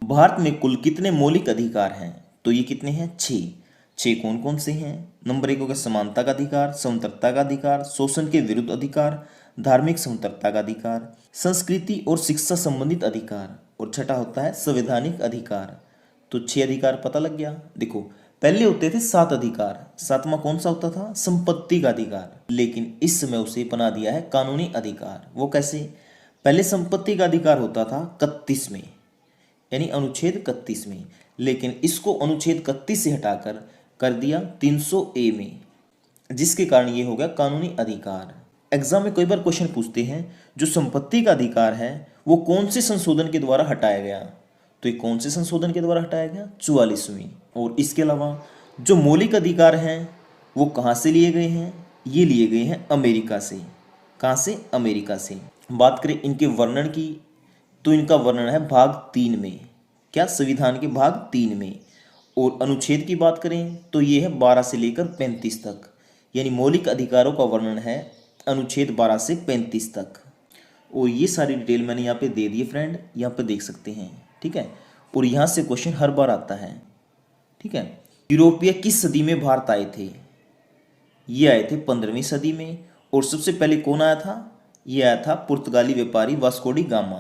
भारत में कुल कितने मौलिक अधिकार हैं? तो ये कितने हैं? 6। 6 कौन कौन से हैं? नंबर 1 होगा समानता का अधिकार, स्वतंत्रता का अधिकार, शोषण के विरुद्ध अधिकार, धार्मिक स्वतंत्रता का अधिकार, संस्कृति और शिक्षा संबंधित अधिकार, और छठा होता है संवैधानिक अधिकार। तो 6 अधिकार पता लग गया। देखो, पहले होते थे 7 अधिकार। सातवां कौन सा होता था? संपत्ति का अधिकार। लेकिन इस समय उसे बना दिया है कानूनी अधिकार। वो कैसे? पहले संपत्ति का अधिकार होता था 31 में, यानी अनुच्छेद 31 में, लेकिन इसको अनुच्छेद 31 से हटाकर कर दिया 300A में, जिसके कारण ये हो गया कानूनी अधिकार। एग्जाम में कई बार क्वेश्चन पूछते हैं जो संपत्ति का अधिकार है वो कौन से संशोधन के द्वारा हटाया गया? तो ये कौन से संशोधन के द्वारा हटाया गया? 44वीं। और इसके अलावा जो मौलिक अधिकार हैं वो कहाँ से लिए गए हैं? ये लिए गए हैं अमेरिका से। कहाँ से? अमेरिका से। बात करें इनके वर्णन की, तो इनका वर्णन है भाग 3 में। क्या? संविधान के भाग 3 में। और अनुच्छेद की बात करें तो ये है 12 से लेकर 35 तक, यानी मौलिक अधिकारों का वर्णन है अनुच्छेद 12 से 35 तक। और ये सारी डिटेल मैंने यहाँ पे दे दी है फ्रेंड, यहाँ पे देख सकते हैं। ठीक है, और यहाँ से क्वेश्चन हर बार आता है। ठीक है, यूरोपीय किस सदी में भारत आए थे? ये आए थे 15वीं सदी में। और सबसे पहले कौन आया था? ये आया था पुर्तगाली व्यापारी वास्को डी गामा।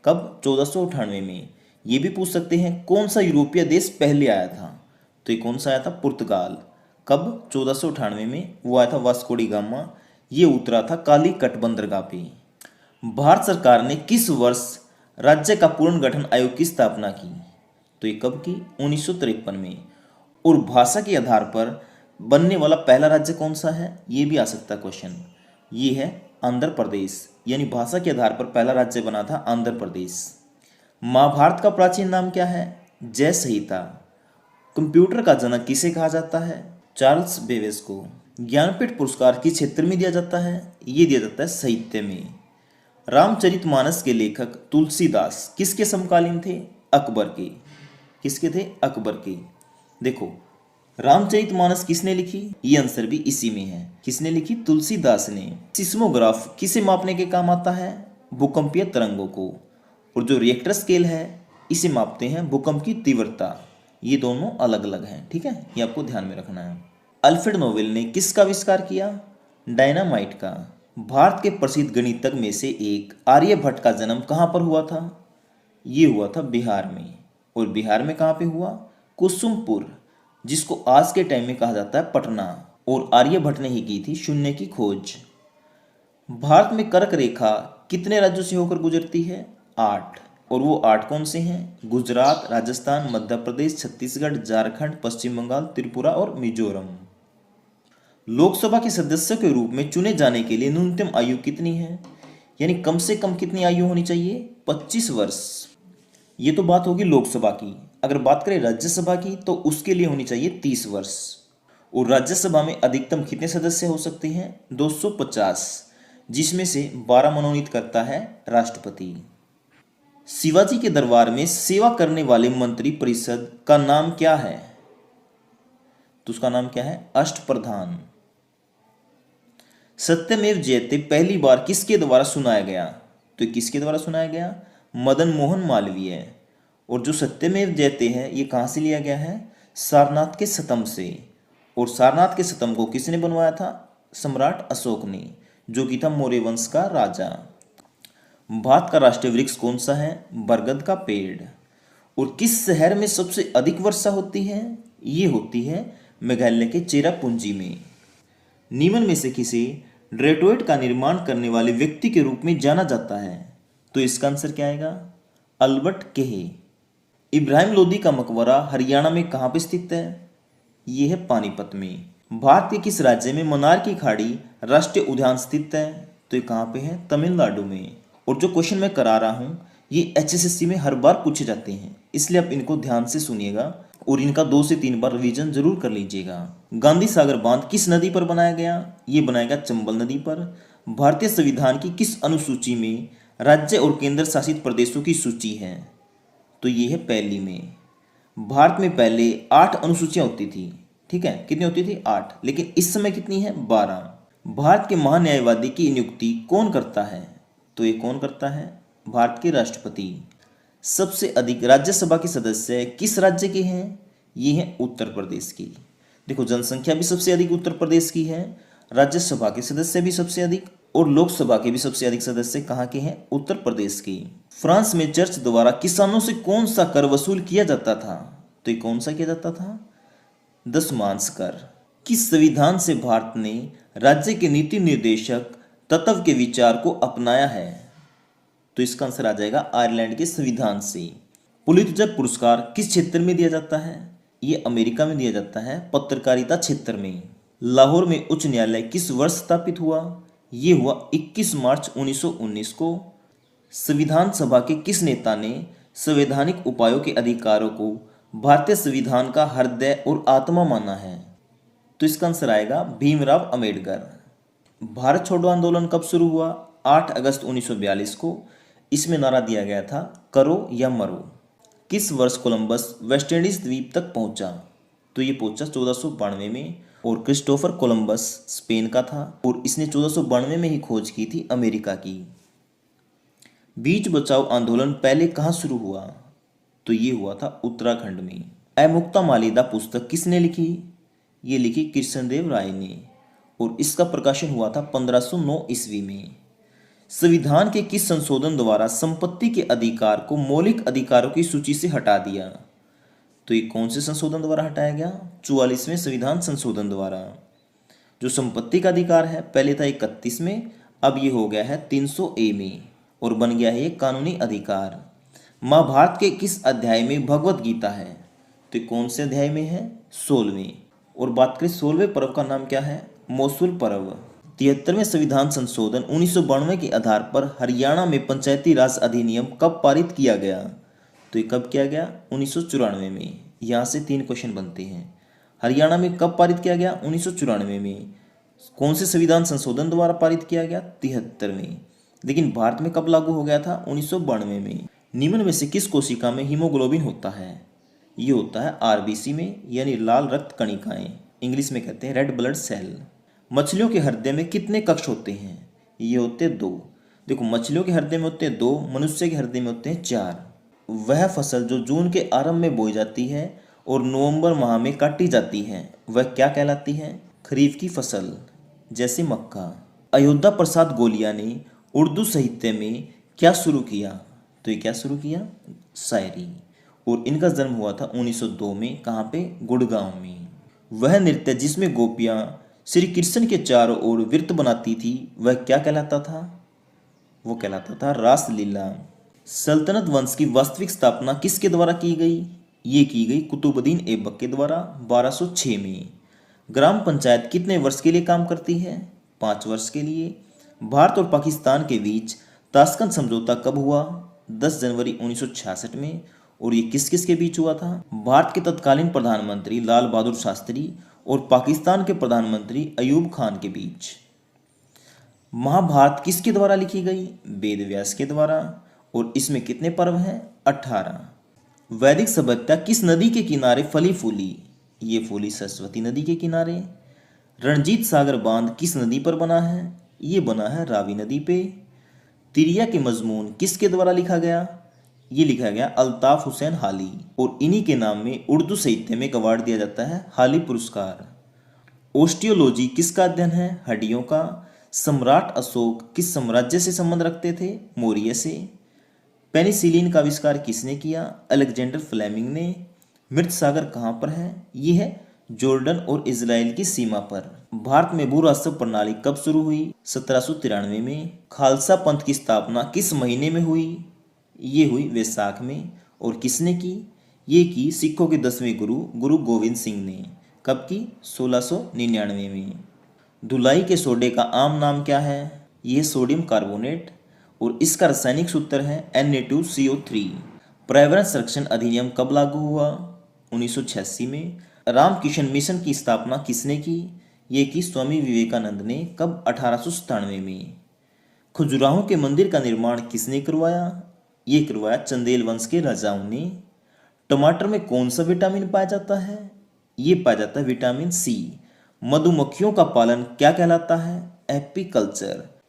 कब? 1498 में। ये भी पूछ सकते हैं कौन सा यूरोपीय देश पहले आया था? तो ये कौन सा आया था? पुर्तगाल। कब? 1498 में। वो आया था वास्को डी गामा। ये उतरा था कालीकट बंदरगाह पे। भारत सरकार ने किस वर्ष राज्य का पुनर्गठन आयोग की स्थापना की? तो ये कब की? 1953 में। और भाषा के आधार पर बनने वाला पहला राज्य कौन सा है? ये भी आ सकता है क्वेश्चन। ये है आंध्र प्रदेश, यानी भाषा के आधार पर पहला राज्य बना था आंध्र प्रदेश। महाभारत का प्राचीन नाम क्या है? जय संहिता। कंप्यूटर का जनक किसे कहा जाता है? चार्ल्स बेबेज को। ज्ञानपीठ पुरस्कार किस क्षेत्र में दिया जाता है? ये दिया जाता है साहित्य में। रामचरितमानस के लेखक तुलसीदास किसके समकालीन थे? अकबर के। किसके थे? अकबर के। देखो, रामचरितमानस किसने लिखी? ये आंसर भी इसी में है। किसने लिखी? तुलसीदास ने। सिस्मोग्राफ किसे मापने के काम आता है? भूकंपीय तरंगों को। और जो रिएक्टर स्केल है इसे मापते हैं भूकंप की तीव्रता। ये दोनों अलग अलग हैं। ठीक है, ये आपको ध्यान में रखना है। अल्फ्रेड नोबेल ने किसका आविष्कार किया? डायनामाइट का। भारत के प्रसिद्ध गणितज्ञ में से एक आर्यभट्ट का जन्म कहाँ पर हुआ था? ये हुआ था बिहार में। और बिहार में कहाँ पे हुआ? कुसुमपुर, जिसको आज के टाइम में कहा जाता है पटना। और आर्यभट्ट ने ही की थी शून्य की खोज। भारत में कर्क रेखा कितने राज्यों से होकर गुजरती है? 8। और वो 8 कौन से हैं? गुजरात, राजस्थान, मध्य प्रदेश, छत्तीसगढ़, झारखंड, पश्चिम बंगाल, त्रिपुरा और मिजोरम। लोकसभा के सदस्य के रूप में चुने जाने के लिए न्यूनतम आयु कितनी है? यानी कम से कम कितनी आयु होनी चाहिए? 25 वर्ष। ये तो बात होगी लोकसभा की। अगर बात करें राज्यसभा की तो उसके लिए होनी चाहिए 30 वर्ष। और राज्यसभा में अधिकतम कितने सदस्य हो सकते हैं? 250, जिसमें से 12 मनोनीत करता है राष्ट्रपति। शिवाजी के दरबार में सेवा करने वाले मंत्री परिषद का नाम क्या है? तो उसका नाम क्या है? अष्टप्रधान। सत्यमेव जयते पहली बार किसके द्वारा सुनाया गया? तो किसके द्वारा सुनाया गया? मदन मोहन मालवीय। और जो सत्यमेव जयते हैं ये कहाँ से लिया गया है? सारनाथ के सतम से। और सारनाथ के सतम को किसने बनवाया था? सम्राट अशोक ने, जो कि था मौर्य वंश का राजा। भारत का राष्ट्रीय वृक्ष कौन सा है? बरगद का पेड़। और किस शहर में सबसे अधिक वर्षा होती है? ये होती है मेघालय के चेरापूंजी में। निम्न में से किसे ड्रेटोइड का निर्माण करने वाले व्यक्ति के रूप में जाना जाता है? तो इसका आंसर क्या आएगा? अल्बर्ट केहे। इब्राहिम लोदी का मकबरा हरियाणा में कहाँ पे स्थित है? ये है पानीपत में। भारत के किस राज्य में मन्नार की खाड़ी राष्ट्रीय उद्यान स्थित है? तो ये कहाँ पे है? तमिलनाडु में। और जो क्वेश्चन मैं करा रहा हूँ ये एचएसएससी में हर बार पूछे जाते हैं, इसलिए आप इनको ध्यान से सुनिएगा और इनका 2 से 3 बार रिवीजन जरूर कर लीजिएगा। गांधी सागर बांध किस नदी पर बनाया गया? ये बनाया गया चंबल नदी पर। भारतीय संविधान की किस अनुसूची में राज्य और केंद्र शासित प्रदेशों की सूची है? तो ये है पहली में। भारत में पहले 8 अनुसूचियां होती थी। ठीक है, कितनी होती थी? 8। लेकिन इस समय कितनी है? 12। भारत के महान्यायवादी की नियुक्ति कौन करता है? तो ये कौन करता है? भारत के राष्ट्रपति। सबसे अधिक राज्यसभा के सदस्य किस राज्य के हैं? ये हैं उत्तर प्रदेश की। देखो, जनसंख्या भी सबसे अधिक उत्तर प्रदेश की है, राज्यसभा के सदस्य भी सबसे अधिक और लोकसभा के भी सबसे अधिक सदस्य कहाँ के हैं? उत्तर प्रदेश की। फ्रांस में चर्च द्वारा किसानों से कौन सा कर वसूल किया जाता था? तो ये कौन सा किया जाता था? दशमांश कर। किस संविधान से भारत ने राज्य के नीति निर्देशक तत्व के विचार को अपनाया है? तो इसका आंसर आ जाएगा आयरलैंड के संविधान से। पुलित्जर पुरस्कार किस क्षेत्र में दिया जाता है? ये अमेरिका में दिया जाता है, पत्रकारिता क्षेत्र में। लाहौर में उच्च न्यायालय किस वर्ष स्थापित हुआ? ये हुआ 21 मार्च 1919 को। संविधान सभा के किस नेता ने संवैधानिक उपायों के अधिकारों को भारतीय संविधान का हृदय और आत्मा माना है? तो इसका आंसर आएगा भीमराव अंबेडकर। भारत छोड़ो आंदोलन कब शुरू हुआ? 8 अगस्त 1942 को। इसमें नारा दिया गया था, करो या मरो। किस वर्ष कोलंबस वेस्टइंडीज द्वीप तक पहुंचा? तो ये पहुंचा 1492 में। और क्रिस्टोफर कोलंबस स्पेन का था और इसने 1492 में ही खोज की थी अमेरिका की। बीच बचाओ आंदोलन पहले कहाँ शुरू हुआ? तो ये हुआ था उत्तराखंड में। अमुक्ता मालिदा पुस्तक किसने लिखी? ये लिखी कृष्णदेव राय ने और इसका प्रकाशन हुआ था 1509 ईस्वी में। संविधान के किस संशोधन द्वारा संपत्ति के अधिकार को मौलिक अधिकारों की सूची से हटा दिया? तो ये कौन से संशोधन द्वारा हटाया गया? 44वें संविधान संशोधन द्वारा। जो संपत्ति का अधिकार है पहले था 31 में, अब ये हो गया है 300A में और बन गया है ये कानूनी अधिकार। महाभारत के किस अध्याय में भगवत गीता है? तो ये कौन से अध्याय में है? 16वें। और बात करें 16वें पर्व का नाम क्या है? मौसूल पर्व। 73वें संविधान संशोधन 1992 के आधार पर हरियाणा में पंचायती राज अधिनियम कब पारित किया गया? तो ये कब किया गया? 1994 में। यहाँ से 3 क्वेश्चन बनते हैं। हरियाणा में कब पारित किया गया? 1994 में। कौन से संविधान संशोधन द्वारा पारित किया गया? 73वें। लेकिन भारत में कब लागू हो गया था? 1992 में। निम्न में से किस कोशिका में हीमोग्लोबिन होता है? ये होता है RBC में, यानी लाल रक्त कणिकाएं, इंग्लिश में कहते हैं रेड ब्लड सेल। मछलियों के हृदय में कितने कक्ष होते हैं? ये होते 2। देखो, मछलियों के हृदय में होते हैं 2, मनुष्य के हृदय में होते हैं 4। वह फसल जो जून के आरंभ में बोई जाती है और नवंबर माह में काटी जाती है वह क्या कहलाती है? खरीफ की फसल, जैसे मक्का। अयोध्या प्रसाद गोलिया ने उर्दू साहित्य में क्या शुरू किया? तो ये क्या शुरू किया? शायरी। और इनका जन्म हुआ था 1902 में। कहाँ पे? गुड़गांव में। वह नृत्य जिसमें गोपियाँ श्री कृष्ण के चारों ओर वृत्त बनाती थी वह क्या कहलाता था? वो कहलाता था रास लीला। सल्तनत वंश की वास्तविक स्थापना किसके द्वारा की गई? ये की गई कुतुबुद्दीन ऐबक के द्वारा 1206 में। ग्राम पंचायत कितने वर्ष के लिए काम करती है? 5 वर्ष के लिए। भारत और पाकिस्तान के बीच ताशकंद समझौता कब हुआ? 10 जनवरी 1966 में। और ये किस किस के बीच हुआ था? भारत के तत्कालीन प्रधानमंत्री लाल बहादुर शास्त्री और पाकिस्तान के प्रधानमंत्री अयूब खान के बीच। महाभारत किसके द्वारा लिखी गई? वेद व्यास के द्वारा। और इसमें कितने पर्व हैं? 18। वैदिक सभ्यता किस नदी के किनारे फली फूली? ये फूली सरस्वती नदी के किनारे। रणजीत सागर बांध किस नदी पर बना है? ये बना है रावी नदी पे। तिरिया के मजमून किसके द्वारा लिखा गया? ये लिखा गया अल्ताफ हुसैन हाली और इन्हीं के नाम में उर्दू साहित्य में अवार्ड दिया जाता है हाली पुरस्कार। ओस्टियोलॉजी किसका अध्ययन है? हड्डियों का। सम्राट अशोक किस साम्राज्य से संबंध रखते थे? मौर्य से। पेनिसिलिन का आविष्कार किसने किया? अलेक्जेंडर फ्लेमिंग ने। मृत सागर कहाँ पर है? ये है जॉर्डन और इजराइल की सीमा पर। भारत में भू राजस्व प्रणाली कब शुरू हुई? 1793 में। खालसा पंथ की स्थापना किस महीने में हुई? ये हुई वैसाख में। और किसने की? ये की सिखों के 10वें गुरु गुरु गोविंद सिंह ने। कब की? 1699 में। धुलाई के सोडे का आम नाम क्या है? यह सोडियम कार्बोनेट और इसका रासायनिक सूत्र है Na2CO3। पर्यावरण संरक्षण अधिनियम कब लागू हुआ? 1986 में। रामकृष्ण मिशन की स्थापना किसने की? ये की स्वामी विवेकानंद ने। कब? 1897 में। खजुराहो के मंदिर का निर्माण किसने करवाया? ये करवाया चंदेल वंश के राजाओं ने। टमाटर में कौन सा विटामिन पाया जाता है? ये पाया जाता है विटामिन C। मधुमक्खियों का पालन क्या कहलाता है? एपीकल्चर।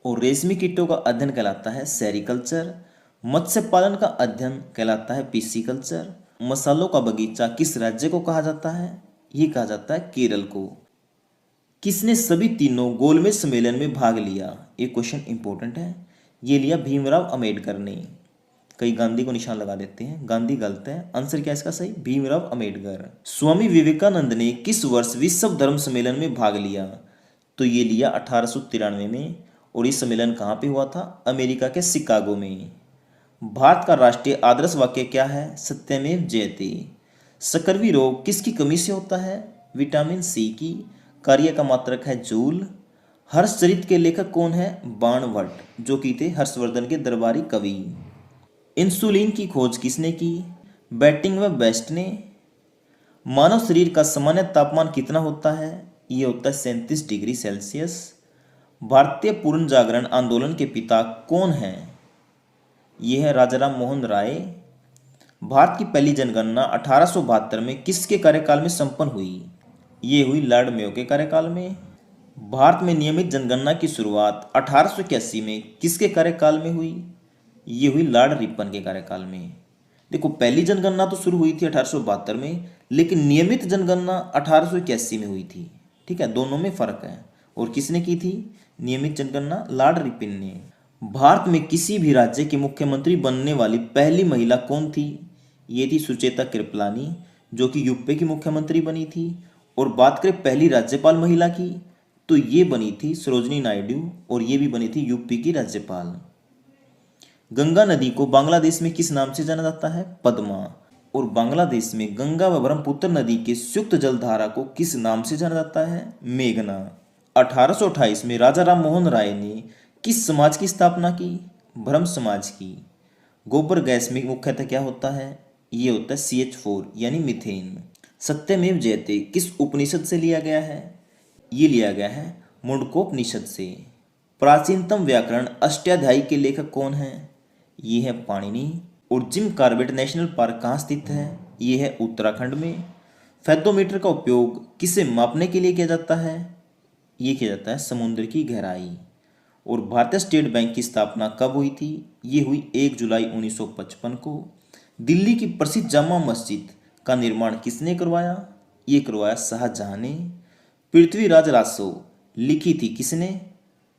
और रेशमी कीटों का अध्ययन कहलाता है सेरिकल्चर। मत्स्य पालन का अध्ययन कहलाता है पिसीकल्चर। मसालों का बगीचा किस राज्य को कहा जाता है? ये कहा जाता है केरल को। किसने सभी तीनों गोलमेज सम्मेलन में भाग लिया? ये क्वेश्चन इंपॉर्टेंट है। ये लिया भीमराव अम्बेडकर ने। कई गांधी को निशान लगा देते हैं, गांधी गलत है। आंसर क्या है इसका सही? भीमराव अम्बेडकर। स्वामी विवेकानंद ने किस वर्ष विश्व धर्म सम्मेलन में भाग लिया? तो ये लिया 1893 में। और ये सम्मेलन कहाँ पे हुआ था? अमेरिका के शिकागो में। भारत का राष्ट्रीय आदर्श वाक्य क्या है? सत्यमेव जयते। सकरवी रोग किसकी कमी से होता है? विटामिन सी की। कार्य का मात्रक है जूल। हर्षचरित के लेखक कौन है? बाणभट्ट, जो कि थे हर्षवर्धन के दरबारी कवि। इंसुलिन की खोज किसने की? बैटिंग व बेस्ट ने। मानव शरीर का सामान्य तापमान कितना होता है? ये होता है 37 डिग्री सेल्सियस। भारतीय पूर्ण जागरण आंदोलन के पिता कौन हैं? ये है राजा राम मोहन राय। भारत की पहली जनगणना 1872 में किसके कार्यकाल में संपन्न हुई? ये हुई लॉर्ड मेयो के कार्यकाल में। भारत में नियमित जनगणना की शुरुआत 1881 में किसके कार्यकाल में हुई? ये हुई लॉर्ड रिपन के कार्यकाल में। देखो, पहली जनगणना तो शुरू हुई थी 1872 में, लेकिन नियमित जनगणना 1881 में हुई थी। ठीक है, दोनों में फर्क है। और किसने की थी नियमित जनगणना? लॉर्ड रिपन ने। भारत में किसी भी राज्य की मुख्यमंत्री बनने वाली पहली महिला कौन थी? ये थी सुचेता कृपलानी, जो कि यूपी की मुख्यमंत्री बनी थी। और बात करें पहली राज्यपाल महिला की, तो ये बनी थी सरोजनी नायडू, और ये भी बनी थी यूपी की राज्यपाल। गंगा नदी को बांग्लादेश में किस नाम से जाना जाता है? पद्मा। और बांग्लादेश में गंगा व ब्रह्मपुत्र नदी के संयुक्त जलधारा को किस नाम से जाना जाता है? मेघना। 1828 में राजा राम मोहन राय ने किस समाज की स्थापना की? ब्रह्म समाज की। गोबर गैस में मुख्यतः क्या होता है? ये होता है CH4 यानी मीथेन। सत्यमेव जयते किस उपनिषद से लिया गया है? ये लिया गया है मुंडकोपनिषद से। प्राचीनतम व्याकरण अष्टाध्यायी के लेखक कौन है? ये है पाणिनि। और जिम कॉर्बेट नेशनल पार्क कहाँ स्थित है? ये है उत्तराखंड में। फेथोमीटर का उपयोग किसे मापने के लिए किया जाता है? ये किया जाता है समुद्र की गहराई। और भारतीय स्टेट बैंक की स्थापना कब हुई थी? ये हुई 1 जुलाई 1955 को। दिल्ली की प्रसिद्ध जामा मस्जिद का निर्माण किसने करवाया? ये करवाया शाहजहां ने। पृथ्वीराज रासो लिखी थी किसने?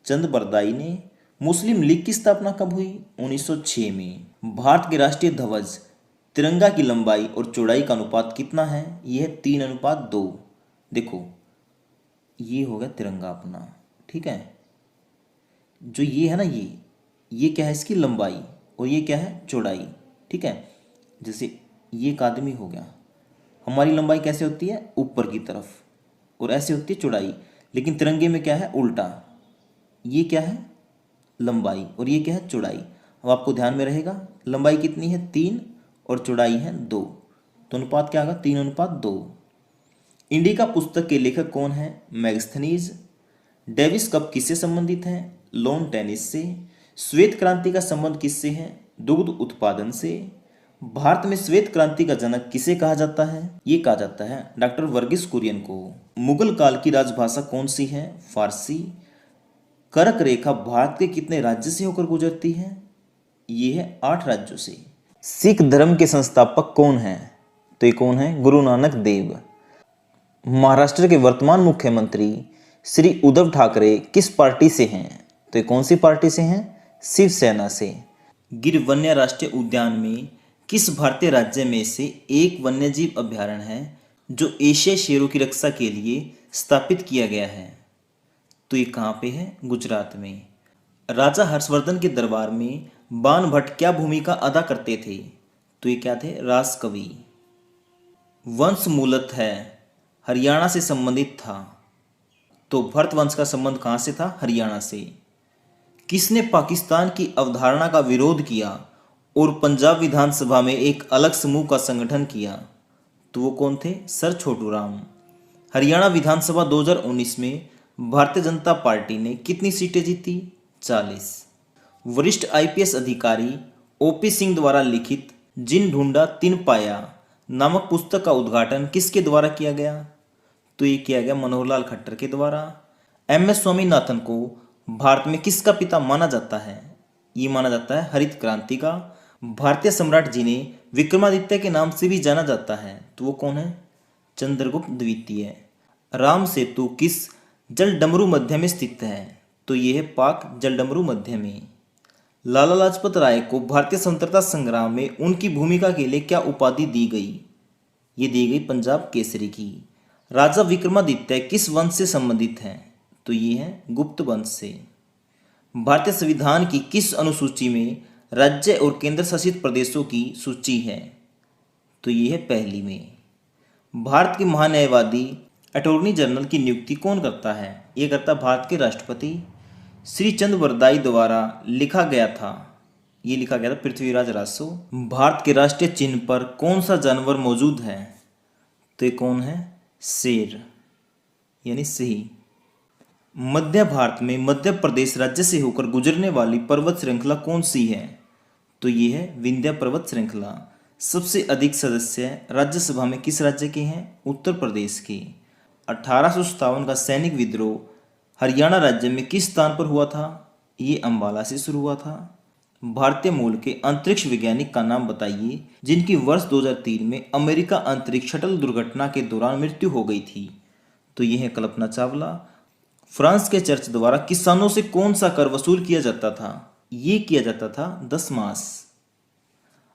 चंद बरदाई ने। मुस्लिम लीग की स्थापना कब हुई? 1906 में। भारत के राष्ट्रीय ध्वज तिरंगा की लंबाई और चौड़ाई का अनुपात कितना है? यह है 3:2। देखो, ये हो गया तिरंगा अपना। ठीक है, जो ये है ना, ये क्या है? इसकी लंबाई। और ये क्या है? चौड़ाई। ठीक है, जैसे ये एक आदमी हो गया, हमारी लंबाई कैसे होती है? ऊपर की तरफ, और ऐसे होती है चौड़ाई। लेकिन तिरंगे में क्या है? उल्टा। ये क्या है? लंबाई, और ये क्या है? चौड़ाई। अब आपको ध्यान में रहेगा, लंबाई कितनी है? 3 और चौड़ाई है 2, तो अनुपात क्या होगा? 3:2। इंडिका पुस्तक के लेखक कौन है? मैगस्थनीज। डेविस कप किससे संबंधित है? लॉन टेनिस से। श्वेत क्रांति का संबंध किससे है? दुग्ध उत्पादन से। भारत में श्वेत क्रांति का जनक किसे कहा जाता है? ये कहा जाता है डॉक्टर वर्गीस कुरियन को। मुगल काल की राजभाषा कौन सी है? फारसी। कर्क रेखा भारत के कितने राज्य से होकर गुजरती है? ये है 8 राज्यों से। सिख धर्म के संस्थापक कौन है? तो ये कौन है? गुरु नानक देव। महाराष्ट्र के वर्तमान मुख्यमंत्री श्री उद्धव ठाकरे किस पार्टी से हैं? तो ये कौन सी पार्टी से हैं? शिवसेना से। गिर वन्य राष्ट्रीय उद्यान में किस भारतीय राज्य में से एक वन्यजीव अभयारण्य है जो एशियाई शेरों की रक्षा के लिए स्थापित किया गया है? तो ये कहाँ पे है? गुजरात में। राजा हर्षवर्धन के दरबार में बाणभट्ट क्या भूमिका अदा करते थे? तो ये क्या थे? राजकवि। वंश मूलतः है हरियाणा से संबंधित था, तो भरत वंश का संबंध कहाँ से था? हरियाणा से। किसने पाकिस्तान की अवधारणा का विरोध किया और पंजाब विधानसभा में एक अलग समूह का संगठन किया? तो वो कौन थे? सर छोटूराम। हरियाणा विधानसभा 2019 में भारतीय जनता पार्टी ने कितनी सीटें जीती? 40। वरिष्ठ IPS अधिकारी OP सिंह द्वारा लिखित जिन ढूंढा तिन पाया नामक पुस्तक का उद्घाटन किसके द्वारा किया गया? तो ये किया गया मनोहरलाल खट्टर के द्वारा। MS स्वामीनाथन को भारत में किसका पिता माना जाता है? ये माना जाता है हरित क्रांति का। भारतीय सम्राट जिन्हें विक्रमादित्य के नाम से भी जाना जाता है, तो वो कौन है? चंद्रगुप्त द्वितीय। राम सेतु किस जलडमरू मध्य में स्थित है? तो ये है पाक जलडमरू मध्य में। लाला लाजपत राय को भारतीय स्वतंत्रता संग्राम में उनकी भूमिका के लिए क्या उपाधि दी गई? ये दी गई पंजाब केसरी की। राजा विक्रमादित्य किस वंश से संबंधित हैं? तो ये है गुप्त वंश से। भारतीय संविधान की किस अनुसूची में राज्य और केंद्र शासित प्रदेशों की सूची है? तो ये है पहली में। भारत के महान्यायवादी अटॉर्नी जनरल की नियुक्ति कौन करता है? ये करता भारत के राष्ट्रपति। श्री चंद वरदाई द्वारा लिखा गया था, ये लिखा गया था पृथ्वीराज रासो। भारत के राष्ट्रीय चिन्ह पर कौन सा जानवर मौजूद है? तो ये कौन है? शेर यानी सिंह। मध्य भारत में मध्य प्रदेश राज्य से होकर गुजरने वाली पर्वत श्रृंखला कौन सी है? तो ये है विंध्य पर्वत श्रृंखला। सबसे अधिक सदस्य राज्यसभा में किस राज्य के हैं? उत्तर प्रदेश के। 1857 का सैनिक विद्रोह हरियाणा राज्य में किस स्थान पर हुआ था? ये अंबाला से शुरू हुआ था। भारतीय मूल के अंतरिक्ष वैज्ञानिक का नाम बताइए जिनकी वर्ष 2003 में अमेरिका अंतरिक्ष शटल दुर्घटना के दौरान मृत्यु हो गई थी। तो ये है कल्पना चावला। फ्रांस के चर्च द्वारा किसानों से कौन सा कर वसूल किया जाता था? ये किया जाता था दशमास।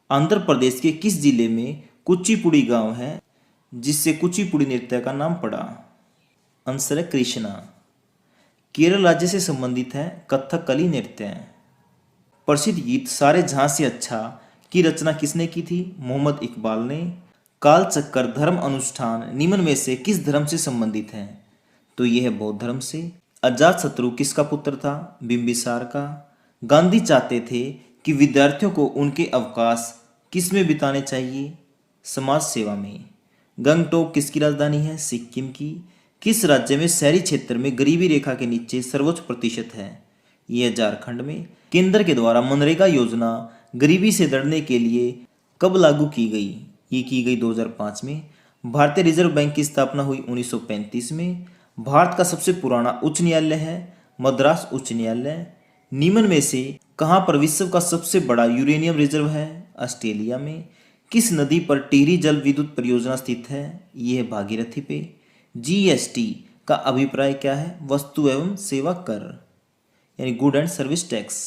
आंध्र प्रदेश के किस जिले में कुचिपुड़ी गांव है जिससे कुचिपुड़ी नृत्य का नाम पड़ा? आंसर है कृष्णा। केरल राज्य से संबंधित है कथकली नृत्य। प्रसिद्ध गीत सारे जहां से अच्छा की रचना किसने की थी? मोहम्मद इकबाल ने। काल चक्कर धर्म अनुष्ठान निम्न में से किस धर्म से संबंधित है? तो यह है बौद्ध धर्म से। अजात शत्रु किसका पुत्र था? बिंबिसार का। गांधी चाहते थे कि विद्यार्थियों को उनके अवकाश किस में बिताने चाहिए? समाज सेवा में। गंगटोक किसकी राजधानी है? सिक्किम की। किस राज्य में शहरी क्षेत्र में गरीबी रेखा के नीचे सर्वोच्च प्रतिशत है? यह झारखंड में। केंद्र के द्वारा मनरेगा योजना गरीबी से लड़ने के लिए कब लागू की गई? ये की गई 2005 में। भारतीय रिजर्व बैंक की स्थापना हुई 1935 में। भारत का सबसे पुराना उच्च न्यायालय है मद्रास उच्च न्यायालय। निम्न में से कहाँ पर विश्व का सबसे बड़ा यूरेनियम रिजर्व है? ऑस्ट्रेलिया में। किस नदी पर टिहरी जल विद्युत परियोजना स्थित है? यह है भागीरथी पे। जीएसटी का अभिप्राय क्या है? वस्तु एवं सेवा कर यानी गुड एंड सर्विस टैक्स।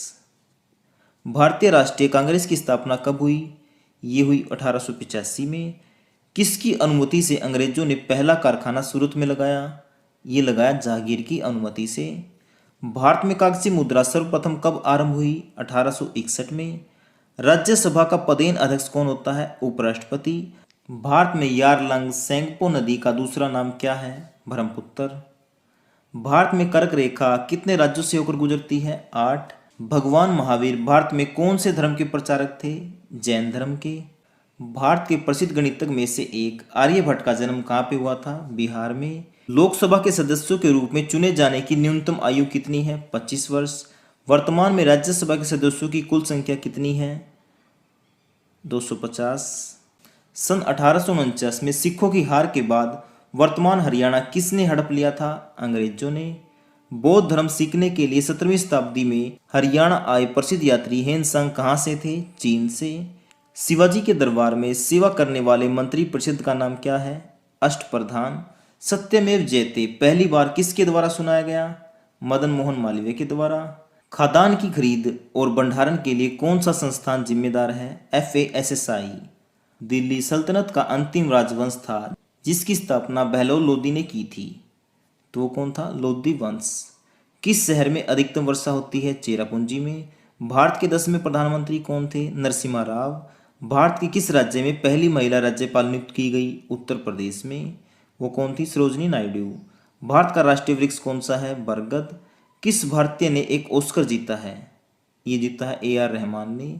भारतीय राष्ट्रीय कांग्रेस की स्थापना कब हुई? ये हुई 1885 में। किसकी अनुमति से अंग्रेजों ने पहला कारखाना सूरत में लगाया? ये लगाया जहांगीर की अनुमति से। भारत में कागजी मुद्रा सर्वप्रथम कब आरंभ हुई? 1861 में। राज्यसभा का पदेन अध्यक्ष कौन होता है? उपराष्ट्रपति। भारत में यारलंग सेंगपो नदी का दूसरा नाम क्या है? ब्रह्मपुत्र। भारत में कर्क रेखा कितने राज्यों से होकर गुजरती है? 8। भगवान महावीर भारत में कौन से धर्म के प्रचारक थे? जैन धर्म के। भारत के प्रसिद्ध गणितज्ञ में से एक आर्यभट्ट का जन्म कहाँ पे हुआ था? बिहार में। लोकसभा के सदस्यों के रूप में चुने जाने की न्यूनतम आयु कितनी है? 25 वर्ष। वर्तमान में राज्यसभा के सदस्यों की कुल संख्या कितनी है? 250। सन 1849 में सिखों की हार के बाद वर्तमान हरियाणा किसने हड़प लिया था? अंग्रेजों ने। बौद्ध धर्म सीखने के लिए 17वीं शताब्दी में हरियाणा आए प्रसिद्ध यात्री हेनसांग कहाँ से थे? चीन से। शिवाजी के दरबार में सेवा करने वाले मंत्री परिषद का नाम क्या है? अष्टप्रधान। सत्यमेव जयते पहली बार किसके द्वारा सुनाया गया? मदन मोहन मालवीय के द्वारा। खाद्यान्न की खरीद और भंडारण के लिए कौन सा संस्थान जिम्मेदार है? FASSI। दिल्ली सल्तनत का अंतिम राजवंश था जिसकी स्थापना बहलोल लोदी ने की थी, तो वो कौन था? लोदी वंश। किस शहर में अधिकतम वर्षा होती है? चेरापूंजी में। भारत के 10वें प्रधानमंत्री कौन थे? नरसिम्हा राव। भारत के किस राज्य में पहली महिला राज्यपाल नियुक्त की गई? उत्तर प्रदेश में। वो कौन थी? सरोजनी नायडू। भारत का राष्ट्रीय वृक्ष कौन सा है? बरगद। किस भारतीय ने एक ऑस्कर जीता है? ये जीता है AR रहमान ने।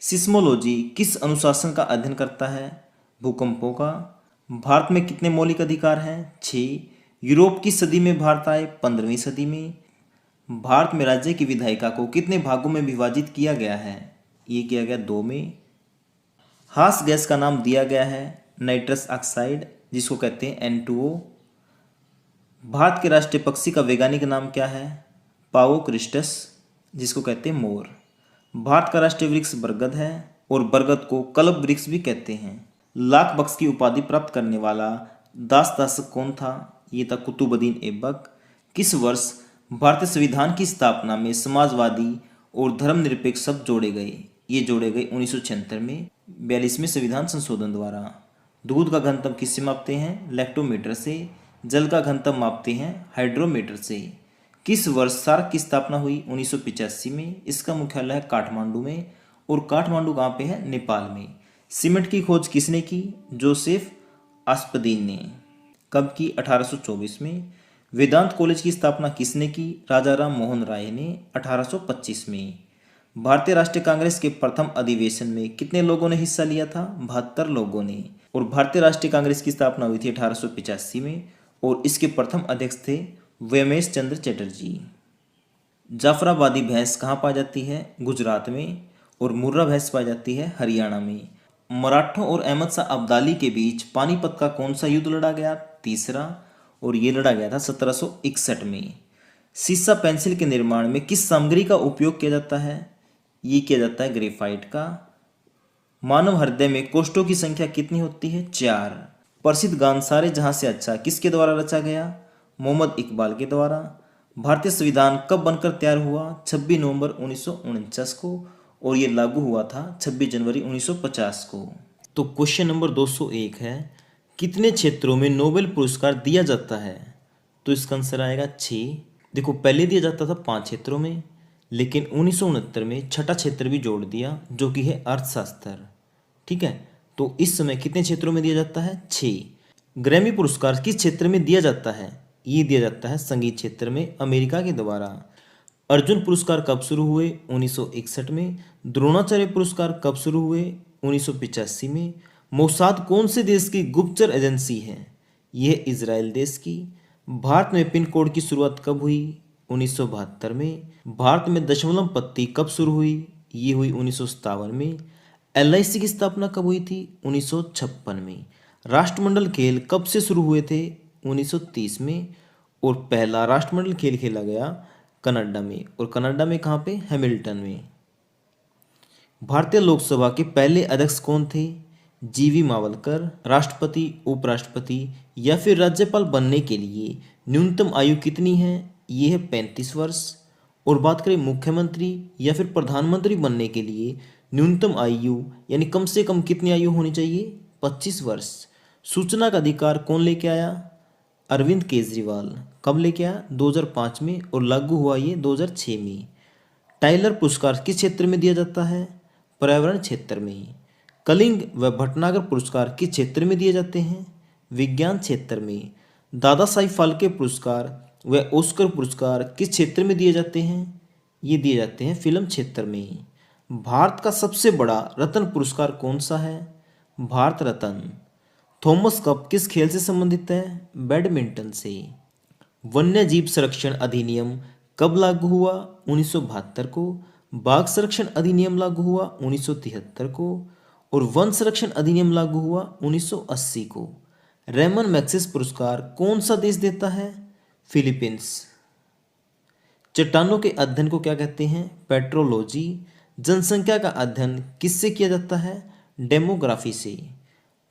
सिस्मोलॉजी किस अनुशासन का अध्ययन करता है? भूकंपों का। भारत में कितने मौलिक अधिकार हैं? 6। यूरोप की सदी में भारत आए? 15वीं सदी में। भारत में राज्य की विधायिका को कितने भागों में विभाजित किया गया है? ये किया गया 2 में। हास गैस का नाम दिया गया है नाइट्रस ऑक्साइड जिसको कहते हैं N2O। भारत के राष्ट्रीय पक्षी का वैज्ञानिक नाम क्या है? पावो क्रिस्टस जिसको कहते हैं मोर। भारत का राष्ट्रीय वृक्ष बरगद है और बरगद को कल्प वृक्ष भी कहते हैं। लाख बख्श की उपाधि प्राप्त करने वाला दास दासक कौन था? ये था कुतुबुद्दीन ऐबक। किस वर्ष भारतीय संविधान की स्थापना में समाजवादी और धर्मनिरपेक्ष शब्द जोड़े गए? ये जोड़े गए 1976 में 42वें संविधान संशोधन द्वारा। दूध का घनत्व किससे मापते हैं? लैक्टोमीटर से। जल का घनत्व मापते हैं हाइड्रोमीटर से। किस वर्ष सार्क की स्थापना हुई? 1985 में। इसका मुख्यालय है काठमांडू में और काठमांडू कहाँ पे है? नेपाल में। सीमेंट की खोज किसने की? जोसेफ आस्पदीन ने। कब की? 1824 में। वेदांत कॉलेज की स्थापना किसने की? राजा राम मोहन राय ने 1825 में। भारतीय राष्ट्रीय कांग्रेस के प्रथम अधिवेशन में कितने लोगों ने हिस्सा लिया था? 72 लोगों ने। और भारतीय राष्ट्रीय कांग्रेस की स्थापना हुई थी 1885 में और इसके प्रथम अध्यक्ष थे व्योमेश चंद्र चटर्जी। जाफराबादी भैंस कहाँ पाई जाती है? गुजरात में। और मुर्रा भैंस पाई जाती है हरियाणा में। मराठों और अहमद शाह अब्दाली के बीच पानीपत का कौन सा युद्ध लड़ा गया? तीसरा। और ये लड़ा गया था 1761 में। सीसा पेंसिल के निर्माण में किस सामग्री का उपयोग किया जाता है? ये किया जाता है ग्रेफाइट का। मानव हृदय में कोष्ठों की संख्या कितनी होती है? 4। प्रसिद्ध गान सारे जहां से अच्छा किसके द्वारा रचा गया? मोहम्मद इकबाल के द्वारा। भारतीय संविधान कब बनकर तैयार हुआ? 26 नवंबर 1949 को और ये लागू हुआ था 26 जनवरी 1950 को। तो क्वेश्चन नंबर 201 है, कितने क्षेत्रों में नोबेल पुरस्कार दिया जाता है? तो इसका आंसर आएगा 6। देखो पहले दिया जाता था 5 क्षेत्रों में, लेकिन 1969 में छठा क्षेत्र भी जोड़ दिया जो कि है अर्थशास्त्र। ठीक है, तो इस समय कितने क्षेत्रों में दिया जाता है? 6। ग्रैमी पुरस्कार किस क्षेत्र में दिया जाता है? ये दिया जाता है संगीत क्षेत्र में अमेरिका के द्वारा। अर्जुन पुरस्कार कब शुरू हुए? 1961 में। द्रोणाचार्य पुरस्कार कब शुरू हुए? 1985 में। मोसाद कौन से देश की गुप्तचर एजेंसी है? यह इजराइल देश की। भारत में पिन कोड की शुरुआत कब हुई? 1972 में। भारत में दशमलव पत्ती कब शुरू हुई? ये हुई 1957 में। LIC की स्थापना कब हुई थी? 1956 में। राष्ट्रमंडल खेल कब से शुरू हुए थे? 1930 में। और पहला राष्ट्रमंडल खेल खेला गया कनाडा में। और कनाडा में कहाँ पे? हैमिल्टन में। भारतीय लोकसभा के पहले अध्यक्ष कौन थे? GV मावलकर। राष्ट्रपति, उपराष्ट्रपति या फिर राज्यपाल बनने के लिए न्यूनतम आयु कितनी है? ये है 35 वर्ष। और बात करें मुख्यमंत्री या फिर प्रधानमंत्री बनने के लिए न्यूनतम आयु यानी कम से कम कितनी आयु होनी चाहिए? 25 वर्ष। सूचना का अधिकार कौन लेके आया? अरविंद केजरीवाल। कब लेके आया? 2005 में और लागू हुआ ये 2006 में। टाइलर पुरस्कार किस क्षेत्र में दिया जाता है? पर्यावरण क्षेत्र में। कलिंग व भटनागर पुरस्कार किस क्षेत्र में दिए जाते हैं? विज्ञान क्षेत्र में। दादा साहिब फाल्के पुरस्कार व ऑस्कर पुरस्कार किस क्षेत्र में दिए जाते हैं? ये दिए जाते हैं फिल्म क्षेत्र में। भारत का सबसे बड़ा रत्न पुरस्कार कौन सा है? भारत रत्न। थॉमस कप किस खेल से संबंधित है? बैडमिंटन से। वन्य जीव संरक्षण अधिनियम कब लागू हुआ? 1972 को। बाघ संरक्षण अधिनियम लागू हुआ 1973 को। और वन संरक्षण अधिनियम लागू हुआ 1980 को। रेमन मैग्सेसे पुरस्कार कौन सा देश देता है? फिलीपींस। चट्टानों के अध्ययन को क्या कहते हैं? पेट्रोलॉजी। जनसंख्या का अध्ययन किससे किया जाता है? डेमोग्राफी से।